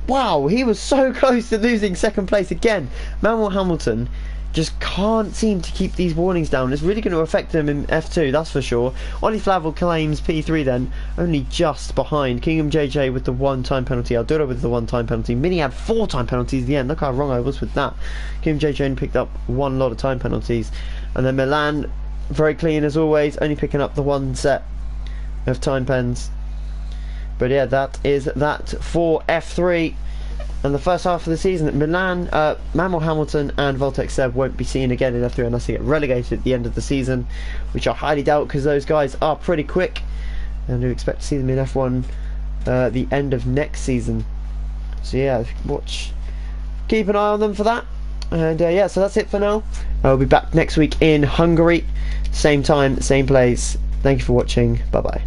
Wow, he was so close to losing second place again. Manuel Hamilton just can't seem to keep these warnings down. It's really going to affect him in F2, that's for sure. Ollie Flavel claims P3 then, only just behind. Kingdom JJ with the 1 time penalty, Alduro with the 1 time penalty. Mini had 4 time penalties at the end. Look how wrong I was with that. Kingdom JJ picked up 1 lot of time penalties. And then Milan, very clean as always, only picking up the 1 set of time pens. But yeah, that is that for F3. And the first half of the season, Milan, Manuel Hamilton and Voltec Seb won't be seen again in F3 unless they get relegated at the end of the season, which I highly doubt because those guys are pretty quick, and we expect to see them in F1 the end of next season. So yeah, keep an eye on them for that. And yeah, so that's it for now. I'll be back next week in Hungary, same time, same place. Thank you for watching. Bye bye.